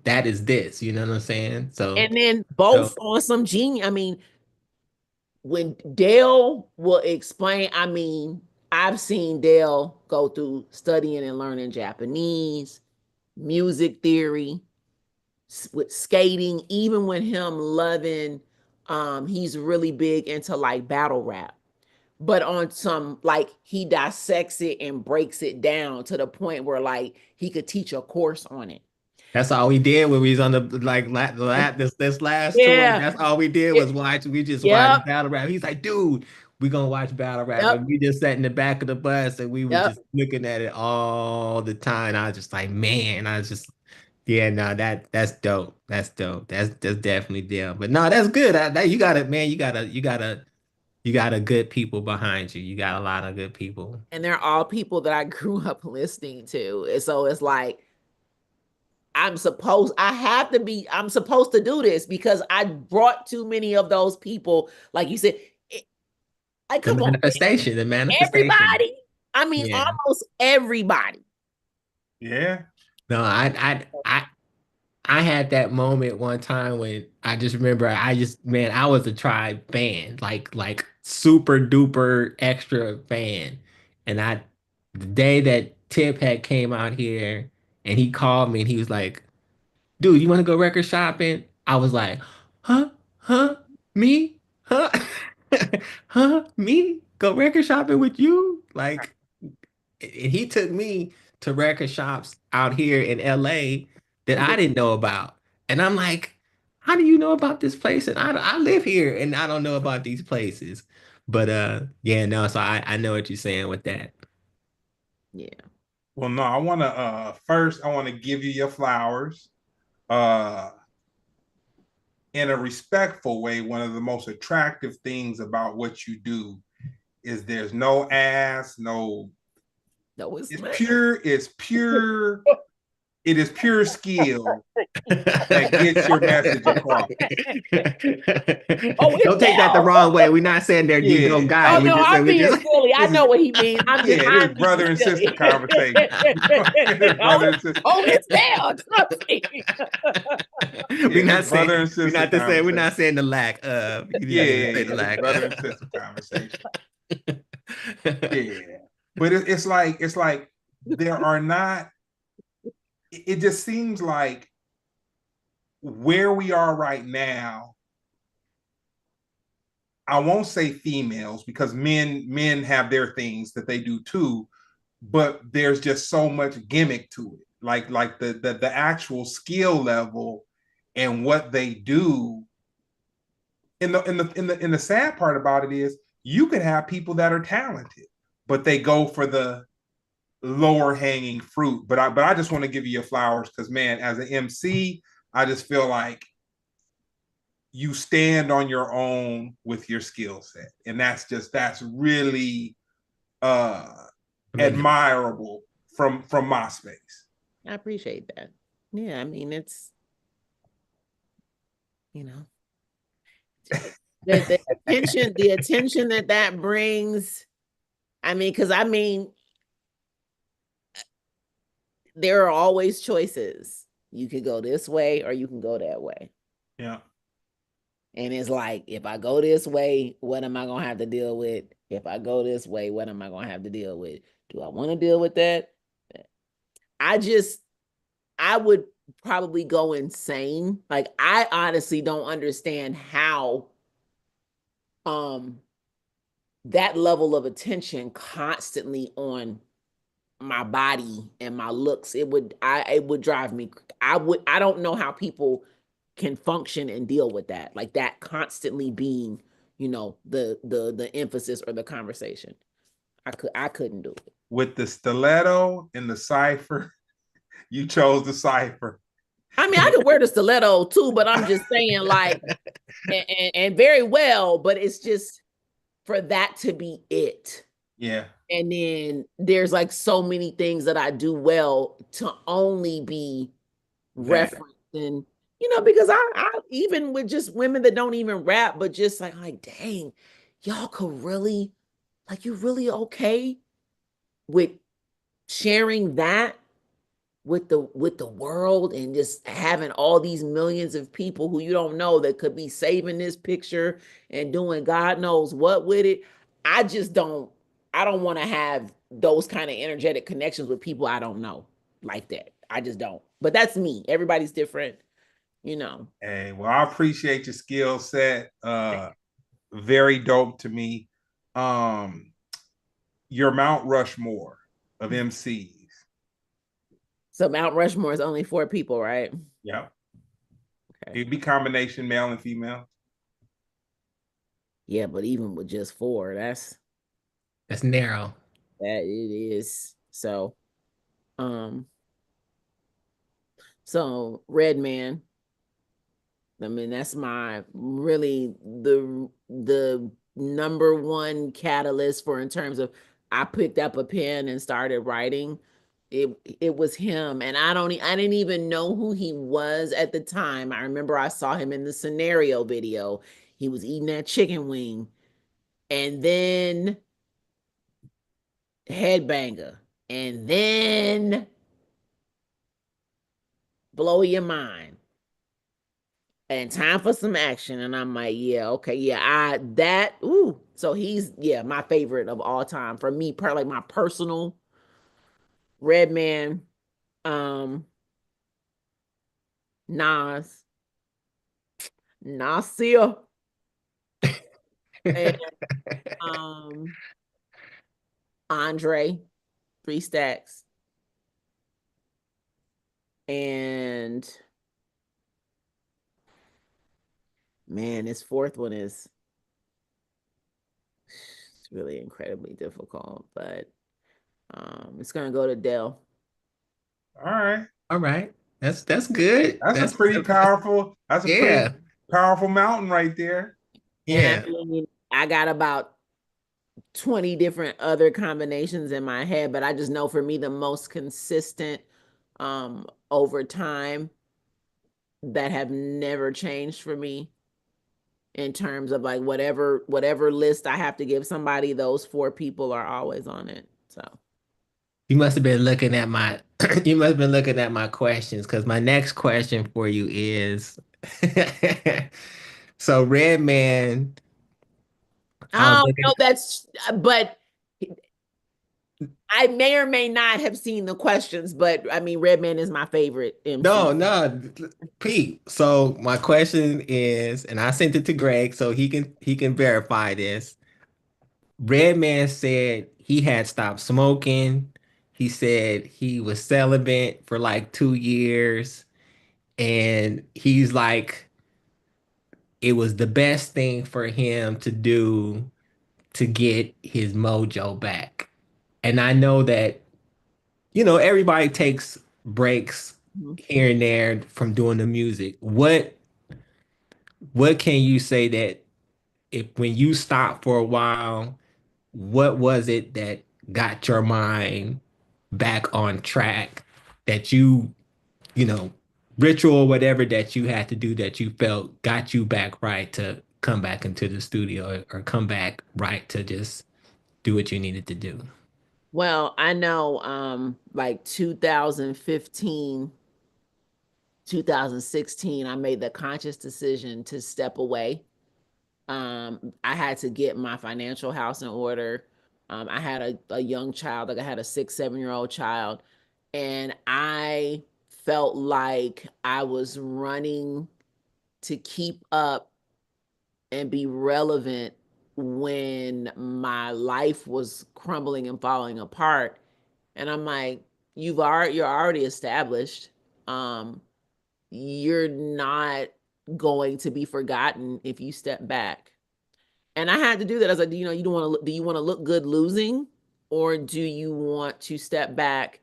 that is this. You know what I'm saying? So And then so both on some genius. I mean, when Dale will explain, I mean, I've seen Dale go through studying and learning Japanese, music theory. with skating, even with him loving, he's really big into like battle rap. But on some, like, he dissects it and breaks it down to the point where like he could teach a course on it. That's all we did when we was on the this last tour. Yeah. That's all we did was watch. We just Yep. watched battle rap. He's like, dude, we gonna watch battle rap, Yep. and we just sat in the back of the bus and we were Yep. just looking at it all the time. I was just like, man, I was just, yeah, no, that's dope. That's dope. That's definitely dope. But no, that's good. You got it, man. You got a good people behind you. You got a lot of good people. And they're all people that I grew up listening to. And so it's like, I'm supposed to do this because I brought too many of those people. Like you said, like, The come on, manifestation, the manifestation. everybody. I mean, Yeah. almost everybody. Yeah. No, I had that moment one time when I just remember man, I was a Tribe fan, like super duper extra fan. And the day that Tip had came out here and he called me and he was like, dude, you want to go record shopping? I was like, huh? Huh? Me? Huh? Huh? Me? Go record shopping with you? Like, and he took me to record shops out here in LA that I didn't know about. And I'm like, how do you know about this place? And I live here and I don't know about these places. But yeah, no, so I know what you're saying with that. Yeah. Well, no, I want to first I want to give you your flowers. Uh in a respectful way. One of the most attractive things about what you do is there's no ass, no. It's pure. It's pure. It is pure skill that gets your message across. Don't take that the wrong way. We're not saying they're you don't guy. Oh, no, I'm being silly. I know what he means. I'm just it is brother and sister conversation. Brother and sister. Oh, it's down. We're not saying we're not saying the lack of. Brother and sister conversation. Yeah, but it's like there are not. It just seems like where we are right now, I won't say females because men have their things that they do too, but there's just so much gimmick to it. Like the actual skill level and what they do. And the sad part about it is you could have people that are talented, but they go for the lower hanging fruit. But I just want to give you your flowers because, man, as an MC, I just feel like you stand on your own with your skill set, and that's really admirable from my space. I appreciate that. Yeah, I mean, it's, you know, the attention that brings. I mean, because there are always choices. You could go this way or you can go that way. Yeah. And it's like, if I go this way, what am I going to have to deal with? If I go this way, what am I going to have to deal with? Do I want to deal with that? I would probably go insane. Like, I honestly don't understand how that level of attention constantly on my body and my looks, it would drive me. I don't know how people can function and deal with that, like that constantly being, the emphasis or the conversation. I couldn't do it. With the stiletto and the cipher, you chose the cipher. I mean, I could wear the stiletto too, but I'm just saying, like, and very well, but it's just for that to be it. Yeah. And then there's like so many things that I do well to only be referencing, because I even with just women that don't even rap, but just like, dang, y'all could really, like, you really okay with sharing that with the world and just having all these millions of people who you don't know that could be saving this picture and doing God knows what with it. I don't want to have those kind of energetic connections with people I don't know like that. I just don't. But that's me. Everybody's different. you know. Hey, well, I appreciate your skill set. Very dope to me. Um, your Mount Rushmore of MCs. So Mount Rushmore is only 4 people, right? Yeah. Okay. It'd be combination male and female. Yeah, but even with just 4, That's narrow. that it is. Um, so Redman, I mean, that's my really the number one catalyst for in terms of I picked up a pen and started writing. It was him, and I didn't even know who he was at the time. I remember I saw him in the scenario video. He was eating that chicken wing, and then Headbanger, and then Blow Your Mind. And Time for Some Action. And I'm like, yeah, okay, yeah, so he's, yeah, my favorite of all time for me, like my personal Redman, um, Nas, Nasir, and Andre, Three Stacks, and man, this fourth one is it's really incredibly difficult, but it's gonna go to Dell. All right. All right. That's good. That's a pretty powerful, that's a pretty yeah. powerful mountain right there. And I Yeah. mean, I got about 20 different other combinations in my head, but I just know for me the most consistent over time that have never changed for me in terms of like whatever list I have to give somebody, those 4 people are always on it. So You must have been looking at my you must have been looking at my questions because my next question for you is so Redman, I was oh looking no, but I may or may not have seen the questions, but I mean Redman is my favorite MC. no, Pete. So my question is, and I sent it to Greg so he can verify this. Redman said he had stopped smoking. He said he was celibate for like 2 years. And he's like, it was the best thing for him to do to get his mojo back. And I know that, everybody takes breaks Mhm. here and there from doing the music. What can you say that if when you stopped for a while, what was it that got your mind back on track that you know, ritual, whatever that you had to do that you felt got you back right to come back into the studio or come back right to just do what you needed to do? Well, I know like 2015, 2016, I made the conscious decision to step away. I had to get my financial house in order. I had a young child, like I had a 6, 7 year old child, and I felt like I was running to keep up and be relevant when my life was crumbling and falling apart. And I'm like, you're already established. Um, you're not going to be forgotten if you step back. And I had to do that. I was like, you don't want to do you want to look good losing, or do you want to step back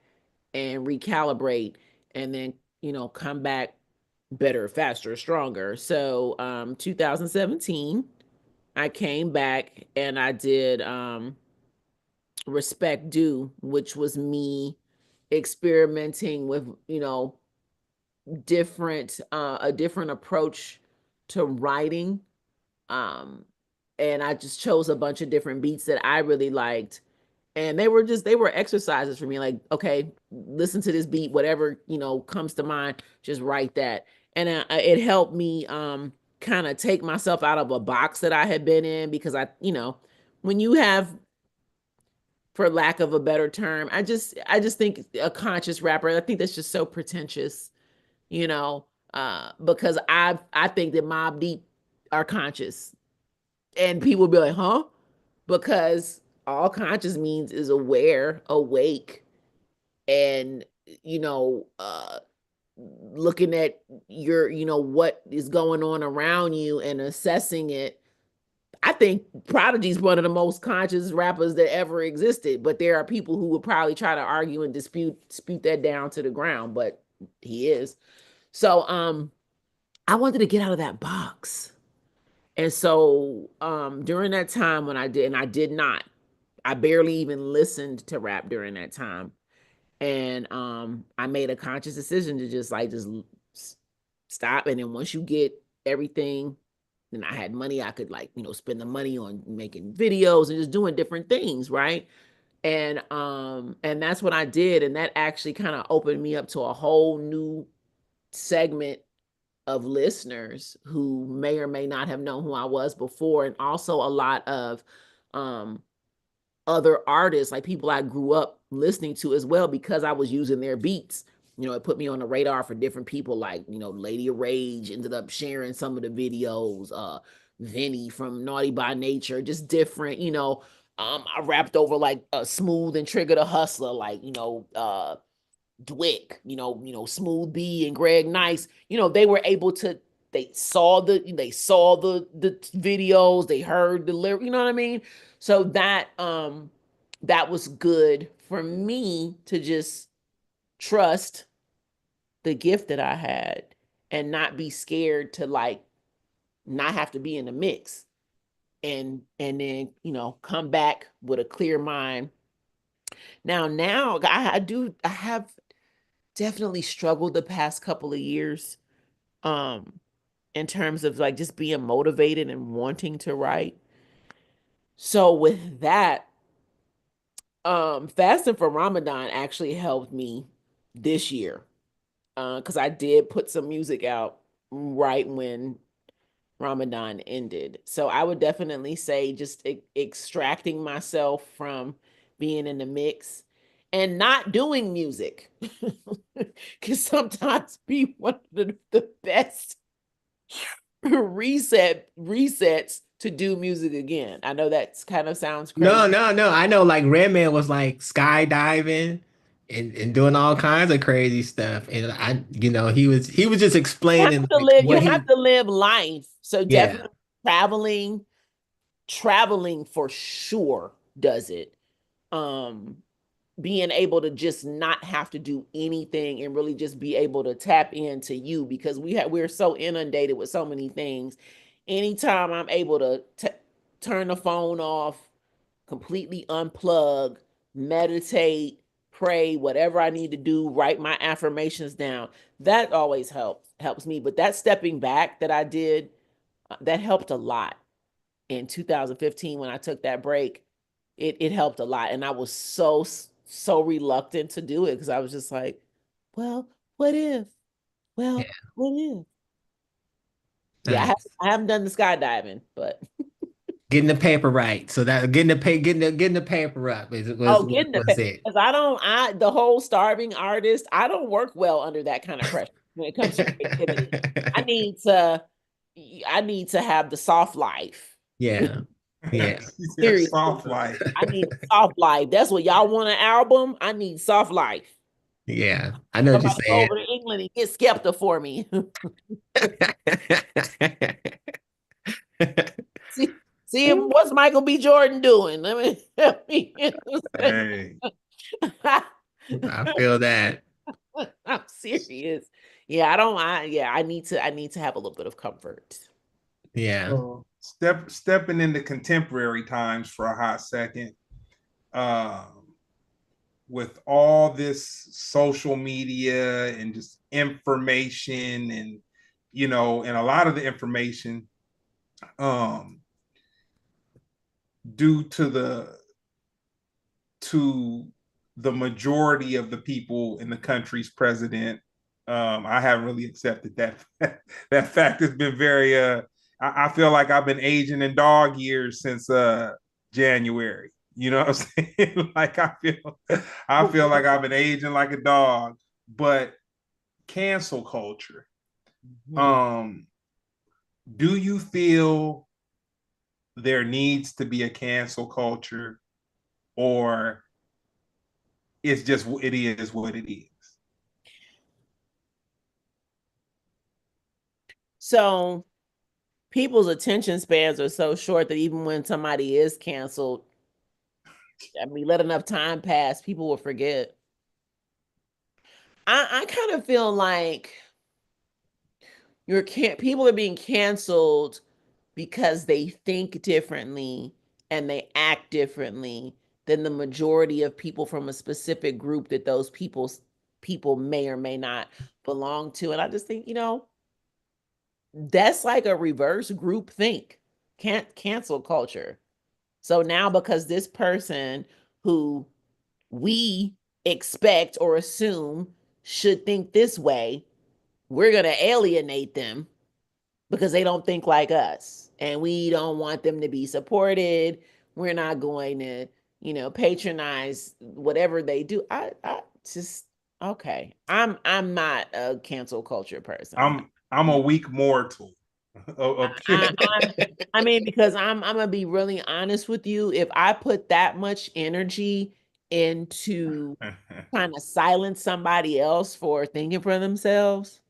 and recalibrate and then, come back better, faster, stronger. So 2017, I came back and I did Respect Due, which was me experimenting with, different a different approach to writing. Um and I just chose a bunch of different beats that I really liked. And they were exercises for me, like, okay, listen to this beat, whatever, comes to mind, just write that. And it helped me kind of take myself out of a box that I had been in, because when you have, for lack of a better term, I just think a conscious rapper, I think that's just so pretentious, you know. Because I think that Mobb Deep are conscious, and people be like, huh? Because all conscious means is aware, awake, and you know, looking at your, you know, what is going on around you and assessing it. I think Prodigy's one of the most conscious rappers that ever existed, but there are people who would probably try to argue and dispute that down to the ground, but he is. So I wanted to get out of that box. And so during that time when I did, and I did not, I barely even listened to rap during that time. And I made a conscious decision to just stop. And then once you get everything, and I had money, I could like, you know, spend the money on making videos and just doing different things, right? And that's what I did. And that actually kind of opened me up to a whole new segment of listeners who may or may not have known who I was before, and also a lot of other artists, like people I grew up listening to as well, because I was using their beats. You know, it put me on the radar for different people, like, you know, Lady of Rage ended up sharing some of the videos, Vinny from Naughty by Nature, just different, you know. I rapped over like Smooth and Trigger the Hustler, like, you know, Dwick, you know, Smooth B and Greg Nice, you know, they were able to, they saw the videos, they heard the lyric, you know what I mean? So that was good for me to just trust the gift that I had and not be scared to like not have to be in the mix, and then, you know, come back with a clear mind. Now I have definitely struggled the past couple of years in terms of like just being motivated and wanting to write. So with that, fasting for Ramadan actually helped me this year. Because I did put some music out right when Ramadan ended. So I would definitely say just extracting myself from being in the mix and not doing music can sometimes be one of the best resets to do music again. I know that's kind of sounds crazy. No. I know like Redman was like skydiving and doing all kinds of crazy stuff. And I, you know, he was just explaining like You what he, have to live life. So yeah. definitely traveling for sure does it. Um Being able to just not have to do anything and really just be able to tap into you, because we're so inundated with so many things. Anytime I'm able to turn the phone off, completely unplug, meditate, pray, whatever I need to do, write my affirmations down, that always helps me. But that stepping back that I did, that helped a lot in 2015 when I took that break. It helped a lot, and I was so reluctant to do it because I was just like, well, what if? Yeah. Well, what if? Yeah, Nice. I haven't done the skydiving, but Getting the paper right. So that getting the paper up oh, getting the was it. because the whole starving artist, I don't work well under that kind of pressure when it comes to creativity. I need to I need to have the soft life. Yeah. Yeah. Yeah, Seriously. soft life. I need soft life. That's what y'all want, an album. I need soft life. Yeah. I know what you're Somebody go saying. over to England and get Skepta for me. see what's Michael B. Jordan doing? Let me Hey, I feel that. I'm serious. Yeah, I need to have a little bit of comfort. Yeah. so stepping into contemporary times for a hot second. With all this social media and just information, and you know, and a lot of the information um due to the majority of the people in the country's president, I haven't really accepted that that fact has been very I feel like I've been aging in dog years since January. You know what I'm saying? Like I feel like I've been aging like a dog. But cancel culture, Um, do you feel there needs to be a cancel culture, or it's just it is what it is? So people's attention spans are so short that even when somebody is canceled, I mean, let enough time pass, people will forget. I kind of feel like people are being canceled because they think differently and they act differently than the majority of people from a specific group that those people may or may not belong to. And I just think, that's like a reverse group think, can't cancel culture. So now because this person who we expect or assume should think this way, we're going to alienate them because they don't think like us and we don't want them to be supported. We're not going to, patronize whatever they do. I just okay. I'm not a cancel culture person. I'm a weak mortal. Okay. I mean, because I'm gonna be really honest with you. If I put that much energy into trying to silence somebody else for thinking for themselves,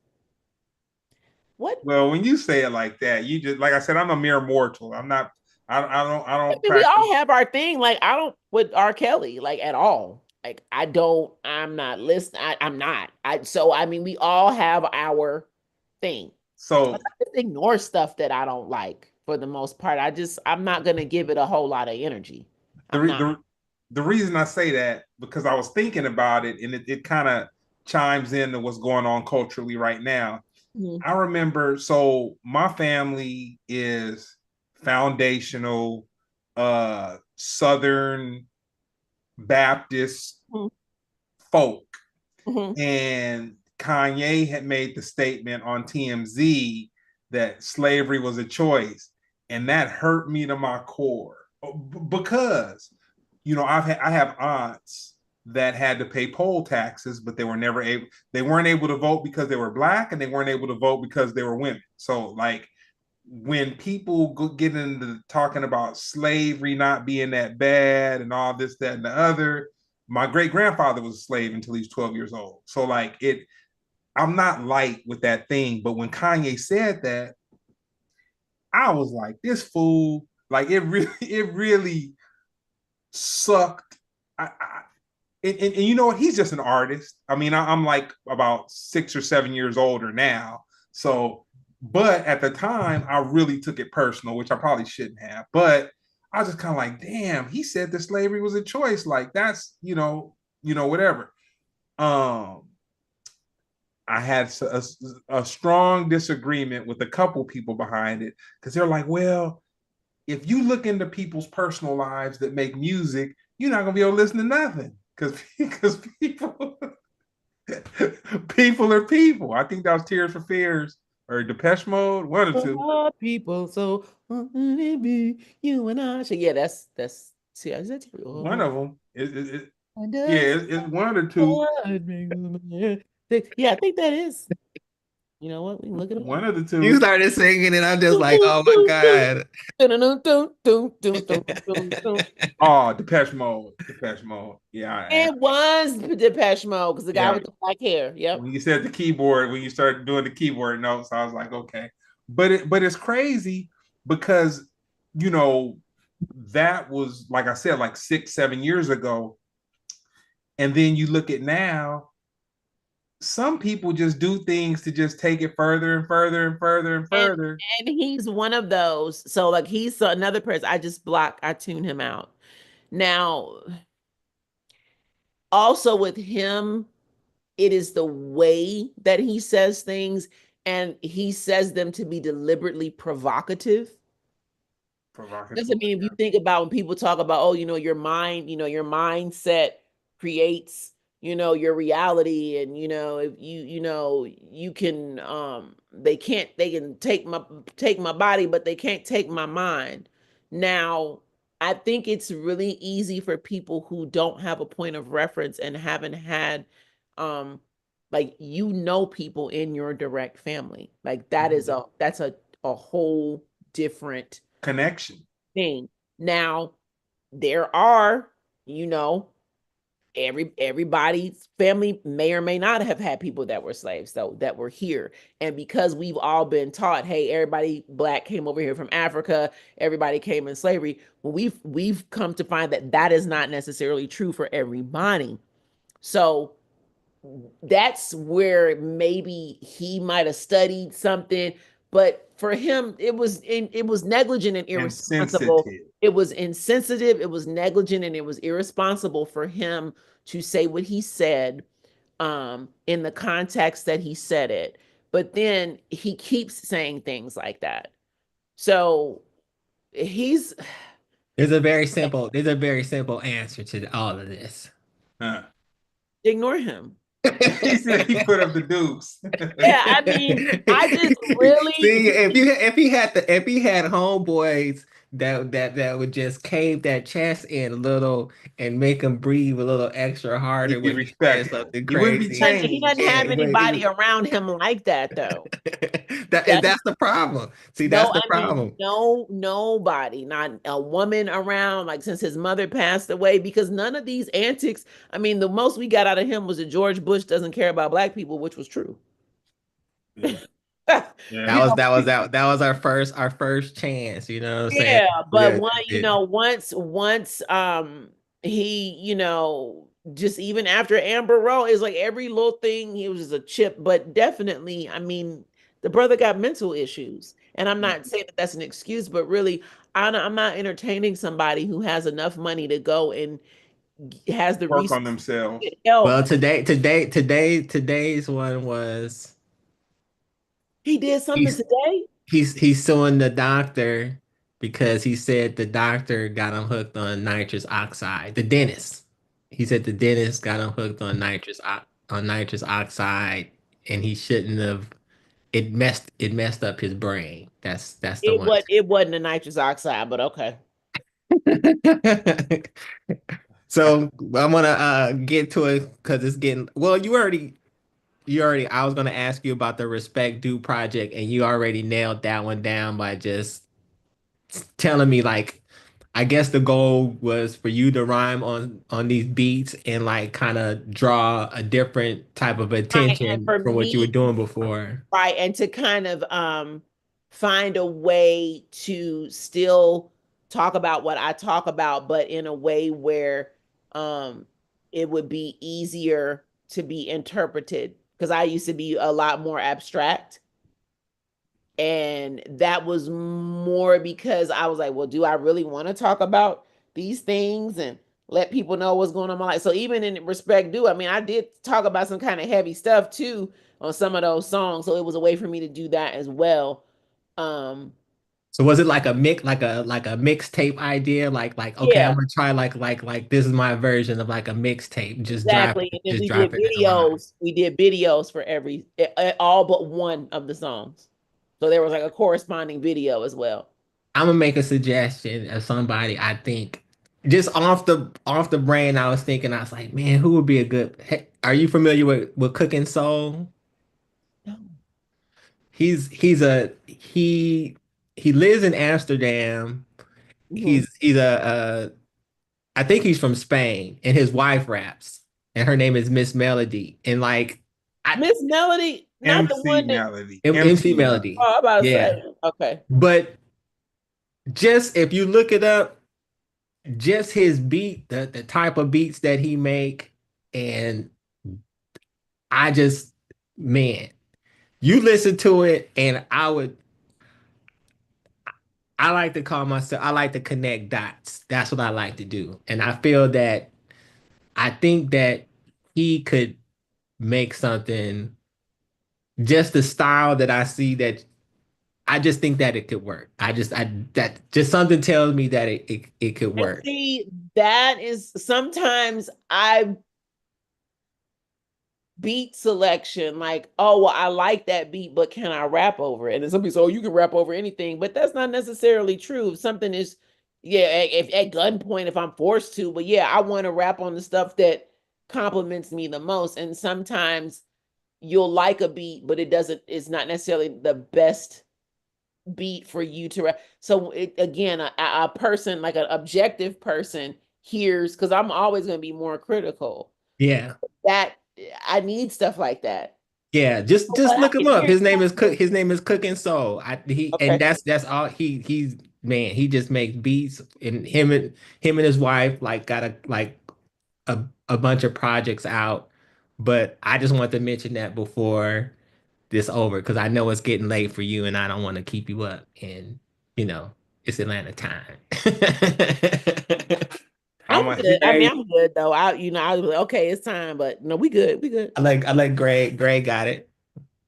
what? Well, when you say it like that, you just like I said, I'm a mere mortal. I'm not. I I don't mean, we practice. all have our thing. Like I don't with R. Kelly, like at all. Like I don't. I'm not listening. I'm not. So I mean, we all have our thing. Like, So I just ignore stuff that I don't like for the most part. I'm not gonna give it a whole lot of energy. the I'm re- not. the the reason I say that because I was thinking about it and it kind of chimes into what's going on culturally right now. Mhm. I remember, so my family is foundational Southern Baptist Mhm. folk. Mhm. And Kanye had made the statement on TMZ that slavery was a choice. And that hurt me to my core because, I have aunts that had to pay poll taxes, but they weren't able to vote because they were black, and they weren't able to vote because they were women. So like when people get into talking about slavery not being that bad and all this, that, and the other, my great grandfather was a slave until he was 12 years old. So like I'm not light with that thing. But when Kanye said that, I was like, this fool, like it really sucked. And you know what? He's just an artist. I mean, I'm like about 6 or 7 years older now. So, but at the time, I really took it personal, which I probably shouldn't have. But I was just kind of like, damn, he said that slavery was a choice. Like that's, whatever. Um, I had a strong disagreement with a couple people behind it because they're like, well, if you look into people's personal lives that make music, you're not gonna be able to listen to nothing because people people are people. I think that was Tears for Fears or Depeche Mode, one or two. People, so it be you and I. So yeah, that's see, is that One of them. and Yeah, does it's one or two. God make a man yeah, I think that is. You know what? We can look it One up. of the You two. started singing, and I'm just like, oh my God. Oh, Depeche Mode. Depeche Mode. Yeah, It was Depeche Mode because the guy yeah. with the black hair. Yep. When you said the keyboard, when you started doing the keyboard notes, I was like, okay. But it's crazy because you know that was like I said, like 6, 7 years ago, and then you look at now. Some people just do things to just take it further and further and further and And further. and he's one of those. So like he's another person. I tune him out. Now, also with him, it is the way that he says things, and he says them to be deliberately provocative. Because I Provocateur. mean, if you think about when people talk about, oh, your mind, your mindset creates, your reality, and if you can, they can take my body, but they can't take my mind. Now, I think it's really easy for people who don't have a point of reference and haven't had, um, Like, you know, people in your direct family. Like, that's a whole different connection thing. Now, there are, you know, everybody's family may or may not have had people that were slaves, though, that were here. And because we've all been taught, hey, everybody Black came over here from Africa, everybody came in slavery, well, we've come to find that that is not necessarily true for everybody. So that's where maybe he might have studied something, but for him it was negligent and irresponsible. insensitive. It was insensitive, it was negligent, and it was irresponsible for him to say what he said in the context that he said it. But then he keeps saying things like that. So he's There's a very simple answer to all of this. Huh. ignore him. He said he put up the dukes. Yeah, I mean, I just really See, if he had homeboys that would just cave that chest in a little and make him breathe a little extra harder He'd be when he says respectful. something He wouldn't be crazy. he doesn't changed. have Yeah, anybody around him like that, though. That's the problem. See, that's No, the I mean, problem. nobody, not a woman around, like, since his mother passed away, because none of these antics, I mean, the most we got out of him was that George Bush doesn't care about Black people, which was true. Yeah. That was our first chance, you know what I'm saying? Yeah, but Yeah, once he, just even after Amber Rose, is like every little thing, he was just a chip. But definitely, I mean, the brother got mental issues, and I'm not saying that that's an excuse, but really, I'm not entertaining somebody who has enough money to go and has the Work on resources themselves. to get help. Well, today's one was He did something he's today. he's suing the doctor because he said the doctor got him hooked on nitrous oxide. The dentist. He said the dentist got him hooked on nitrous oxide, and he shouldn't have. It messed up his brain. That's the one. It wasn't a nitrous oxide, but okay. So I'm gonna get to it because it's getting well. You already. I was gonna ask you about the Respect Due project, and you already nailed that one down by just telling me like. I guess the goal was for you to rhyme on these beats and like kind of draw a different type of Right, and attention for from what you were me, doing before. right, and to kind of find a way to still talk about what I talk about, but in a way where um it would be easier to be interpreted, because I used to be a lot more abstract, and that was more because I was like, well, do I really want to talk about these things and let people know what's going on in my life? So even in Respect Due, I mean, I did talk about some kind of heavy stuff too on some of those songs, so it was a way for me to do that as well. um So was it like a mixtape idea? Like okay, I'm yeah, gonna try like this is my version of like a mixtape. exactly. And then Just drop it in a line. we did videos for all but one of the songs, so there was like a corresponding video as well. I'm gonna make a suggestion of somebody I think just off the brain. I was thinking I was like, man, who would be a good? Hey, are you familiar with Cooking Soul? No. He lives in Amsterdam. Mhm. He's I think he's from Spain, and his wife raps, and her name is Miss Melody, and like I Miss Melody, not the MC one that. Melody. MC MC Melody, Melody. Oh, I'm about to yeah. say, okay. But just if you look it up, just his beat, the type of beats that he make, and I just man, you listen to it, and I like to call myself, I like to connect dots. That's what I like to do. And I think that he could make something just the style that I see that I just think that it could work. That just something tells me that it could And work. see, that is sometimes I beat selection, like, oh, well, I like that beat, but can I rap over it? And then some people say, oh, you can rap over anything, but that's not necessarily true. If something is, yeah, if at gunpoint, if I'm forced to, but yeah, I want to rap on the stuff that compliments me the most. And sometimes you'll like a beat, but it's not necessarily the best beat for you to so again, a person like an objective person hears, because I'm always going to be more critical. Yeah. That I need stuff like that. Yeah, just But I look him can up. hear His name is Cook. something. His name is Cooking Soul. And Okay. that's all he's man. He just makes beats, and him and his wife like got a bunch of projects out. But I just want to mention that before this over, because I know it's getting late for you, and I don't want to keep you up. And you know it's Atlanta time. I'm I'm a good. I mean, hey, I'm good though. I was like, okay, it's time, but no, we good. We good. I like Greg. Greg got it.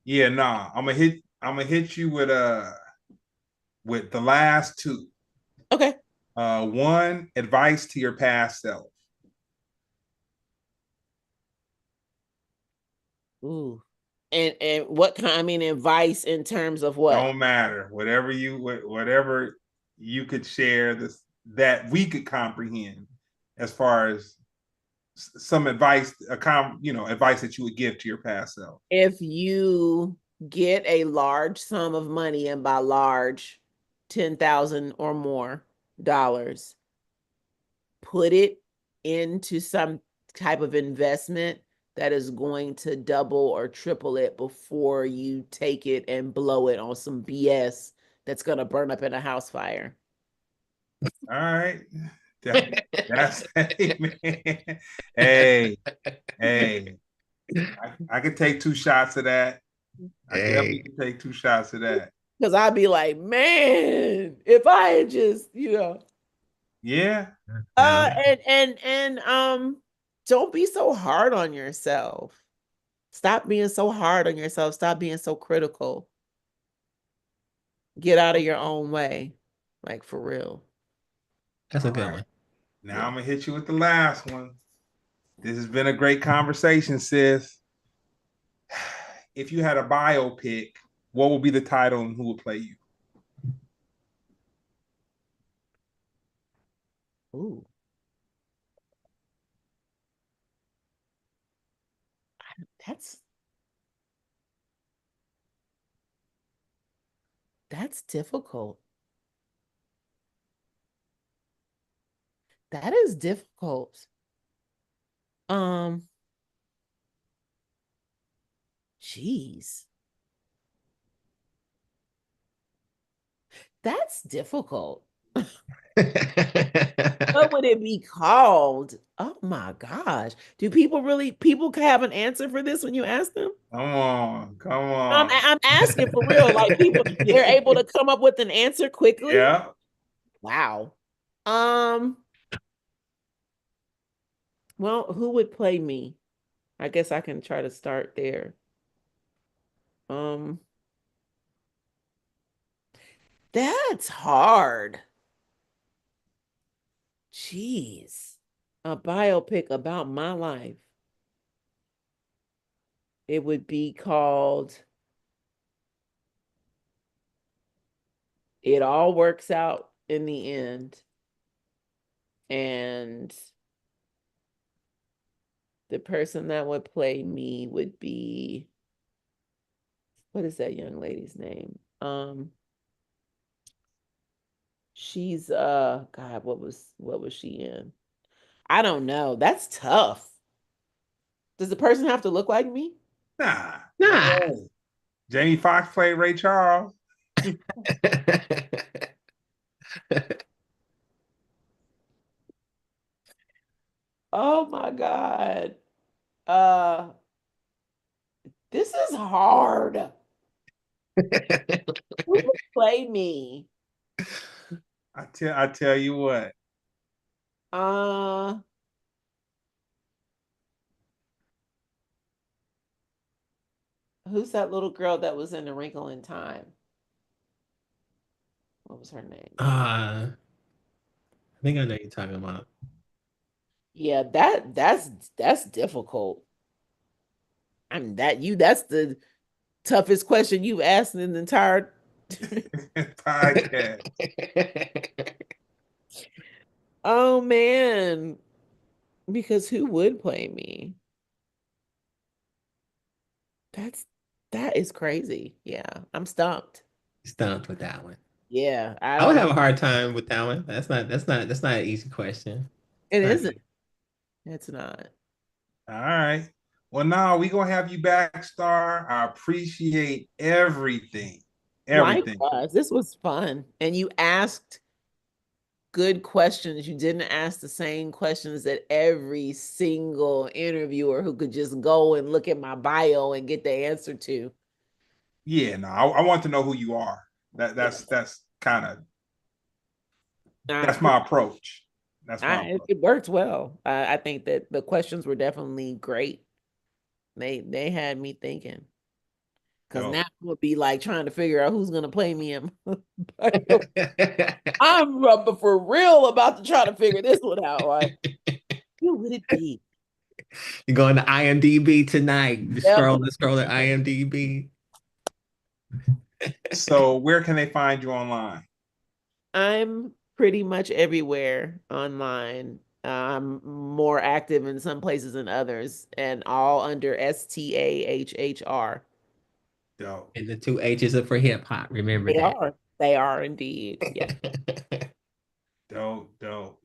yeah, nah. I'm gonna hit you with the last two. Okay. One, advice to your past self. Ooh. And what kind, I mean, advice in terms of what? Don't matter. Whatever you could share this that we could comprehend as far as some advice, advice that you would give to your past self. If you get a large sum of money, and by large, 10,000 or more dollars, put it into some type of investment that is going to double or triple it before you take it and blow it on some BS that's going to burn up in a house fire. All right. That's hey, man. Hey. I could take two shots of that. I definitely Hey. could take two shots of that. Because I'd be like, man, if I had just, Yeah. No. and don't be so hard on yourself. Stop being so hard on yourself. Stop being so critical. Get out of your own way. Like for real. That's a All good right. one. Now Yeah. I'm gonna hit you with the last one. This has been a great conversation, sis. If you had a biopic, what would be the title and who would play you? Ooh. That's that's difficult. That is difficult. Um, Jeez. That's difficult. What would it be called? Oh my gosh. Do people have an answer for this when you ask them? Come on, come I'm on. I'm asking for real. Like people, they're able to come up with an answer quickly. Yeah. Wow. Um, well, who would play me? I guess I can try to start there. Um, that's hard. Jeez. A biopic about my life. It would be called It All Works Out in the End. And the person that would play me would be, what is that young lady's name? She's God, what was she in? I don't know. That's tough. Does the person have to look like me? Nah. Nah. No. Jamie Foxx played Ray Charles. Oh my God. Uh this is hard. Who would play me? I tell you what. Uh who's that little girl that was in The Wrinkle in Time? What was her name? I think I know you're talking about. Yeah, that's difficult. I mean that's the toughest question you've asked in the entire Podcast. Oh man, because who would play me? It's crazy. Yeah, I'm stumped. Stumped with that one. Yeah, I I would don't have know. a hard time with that one. That's not an easy question. It Not isn't. easy. It's not. All right. Well, now we gonna have you back, Star. I appreciate everything. Everything. Likewise, this was fun. And you asked good questions. You didn't ask the same questions that every single interviewer who could just go and look at my bio and get the answer to. Yeah, no, I want to know who you are. That's kind of I, that's my approach. That's my approach. it worked well. I think that the questions were definitely great. They had me thinking. Because now Dope. it would be like trying to figure out who's gonna play me in I'm for real about to try to figure this one out. Like, who would it be? You're going to IMDb tonight. Just Yep. scroll at IMDb. So where can they find you online? I'm pretty much everywhere online. I'm more active in some places than others, and all under Stahhr. Dope. And the two H's are for hip hop. Remember They that. are. They are indeed. Yeah. Dope. Dope.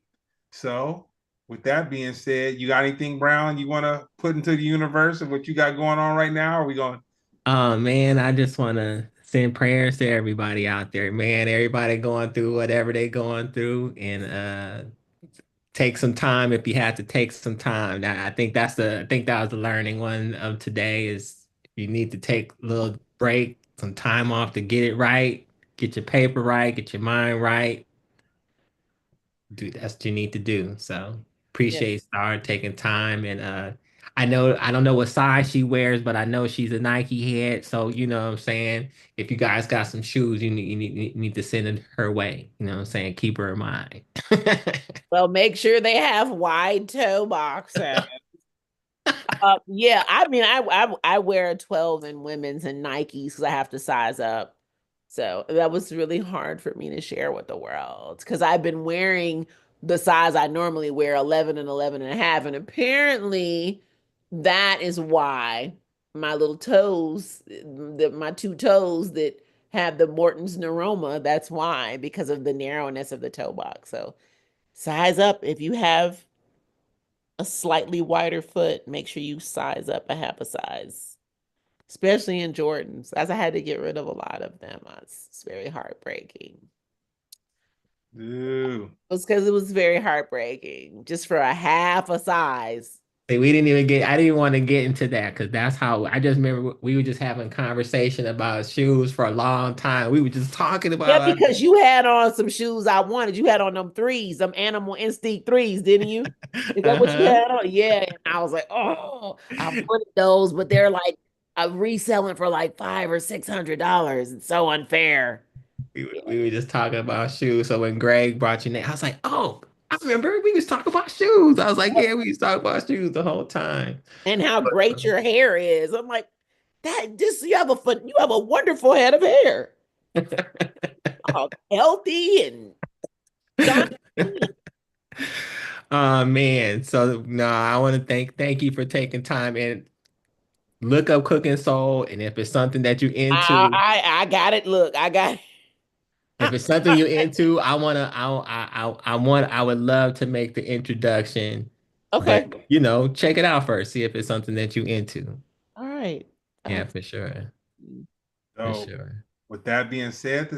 So with that being said, you got anything, Brown, you want to put into the universe of what you got going on right now? Are we going? Oh man, I just want to send prayers to everybody out there, man. Everybody going through whatever they going through, and take some time if you have to take some time. I think that was the learning one of today is you need to take a little break, some time off to get it right, get your paper right, get your mind right. Dude, that's what you need to do. So Yes. appreciate Star taking time and I don't know what size she wears, but I know she's a Nike head. So you know what I'm saying? If you guys got some shoes, you need to send it her way. You know what I'm saying? Keep her in mind. Well, make sure they have wide toe boxers. Yeah, I mean, I wear a 12 in women's and Nikes because I have to size up. So that was really hard for me to share with the world because I've been wearing the size I normally wear, 11 and 11 and a half. And apparently that is why my little toes, my two toes that have the Morton's neuroma, that's why, because of the narrowness of the toe box. So size up if you have a slightly wider foot, make sure you size up a half a size, especially in Jordans, as I had to get rid of a lot of them. It's very heartbreaking. Ooh. It was because it was very heartbreaking just for a half a size. See, we didn't even get, I didn't want to get into that because that's how I just remember we were just having conversation about shoes for a long time. We were just talking Yeah, about because you had on some shoes I wanted. You had on them threes, them Animal Instinct threes, didn't you? Is that what you uh-huh. had on? Yeah. And I was like, oh, I wanted those, but they're like reselling for like $500 or $600. It's so unfair. Yeah. We were just talking about shoes. So when Greg brought your name, I was like, oh, I remember we was talking about shoes. I was like, yeah, we was talking about shoes the whole time. And how great your hair is. I'm like, that just you have a wonderful head of hair. All healthy and shiny. Oh man. So no, I want to thank you for taking time and look up Cooking Soul. And if it's something that you're into, I got it. Look, I got if it. it's something you're into, I would love to make the introduction. Okay. But you know, check it out first. See if it's something that you're into. All right. Yeah, for sure. For So sure. with that being said, this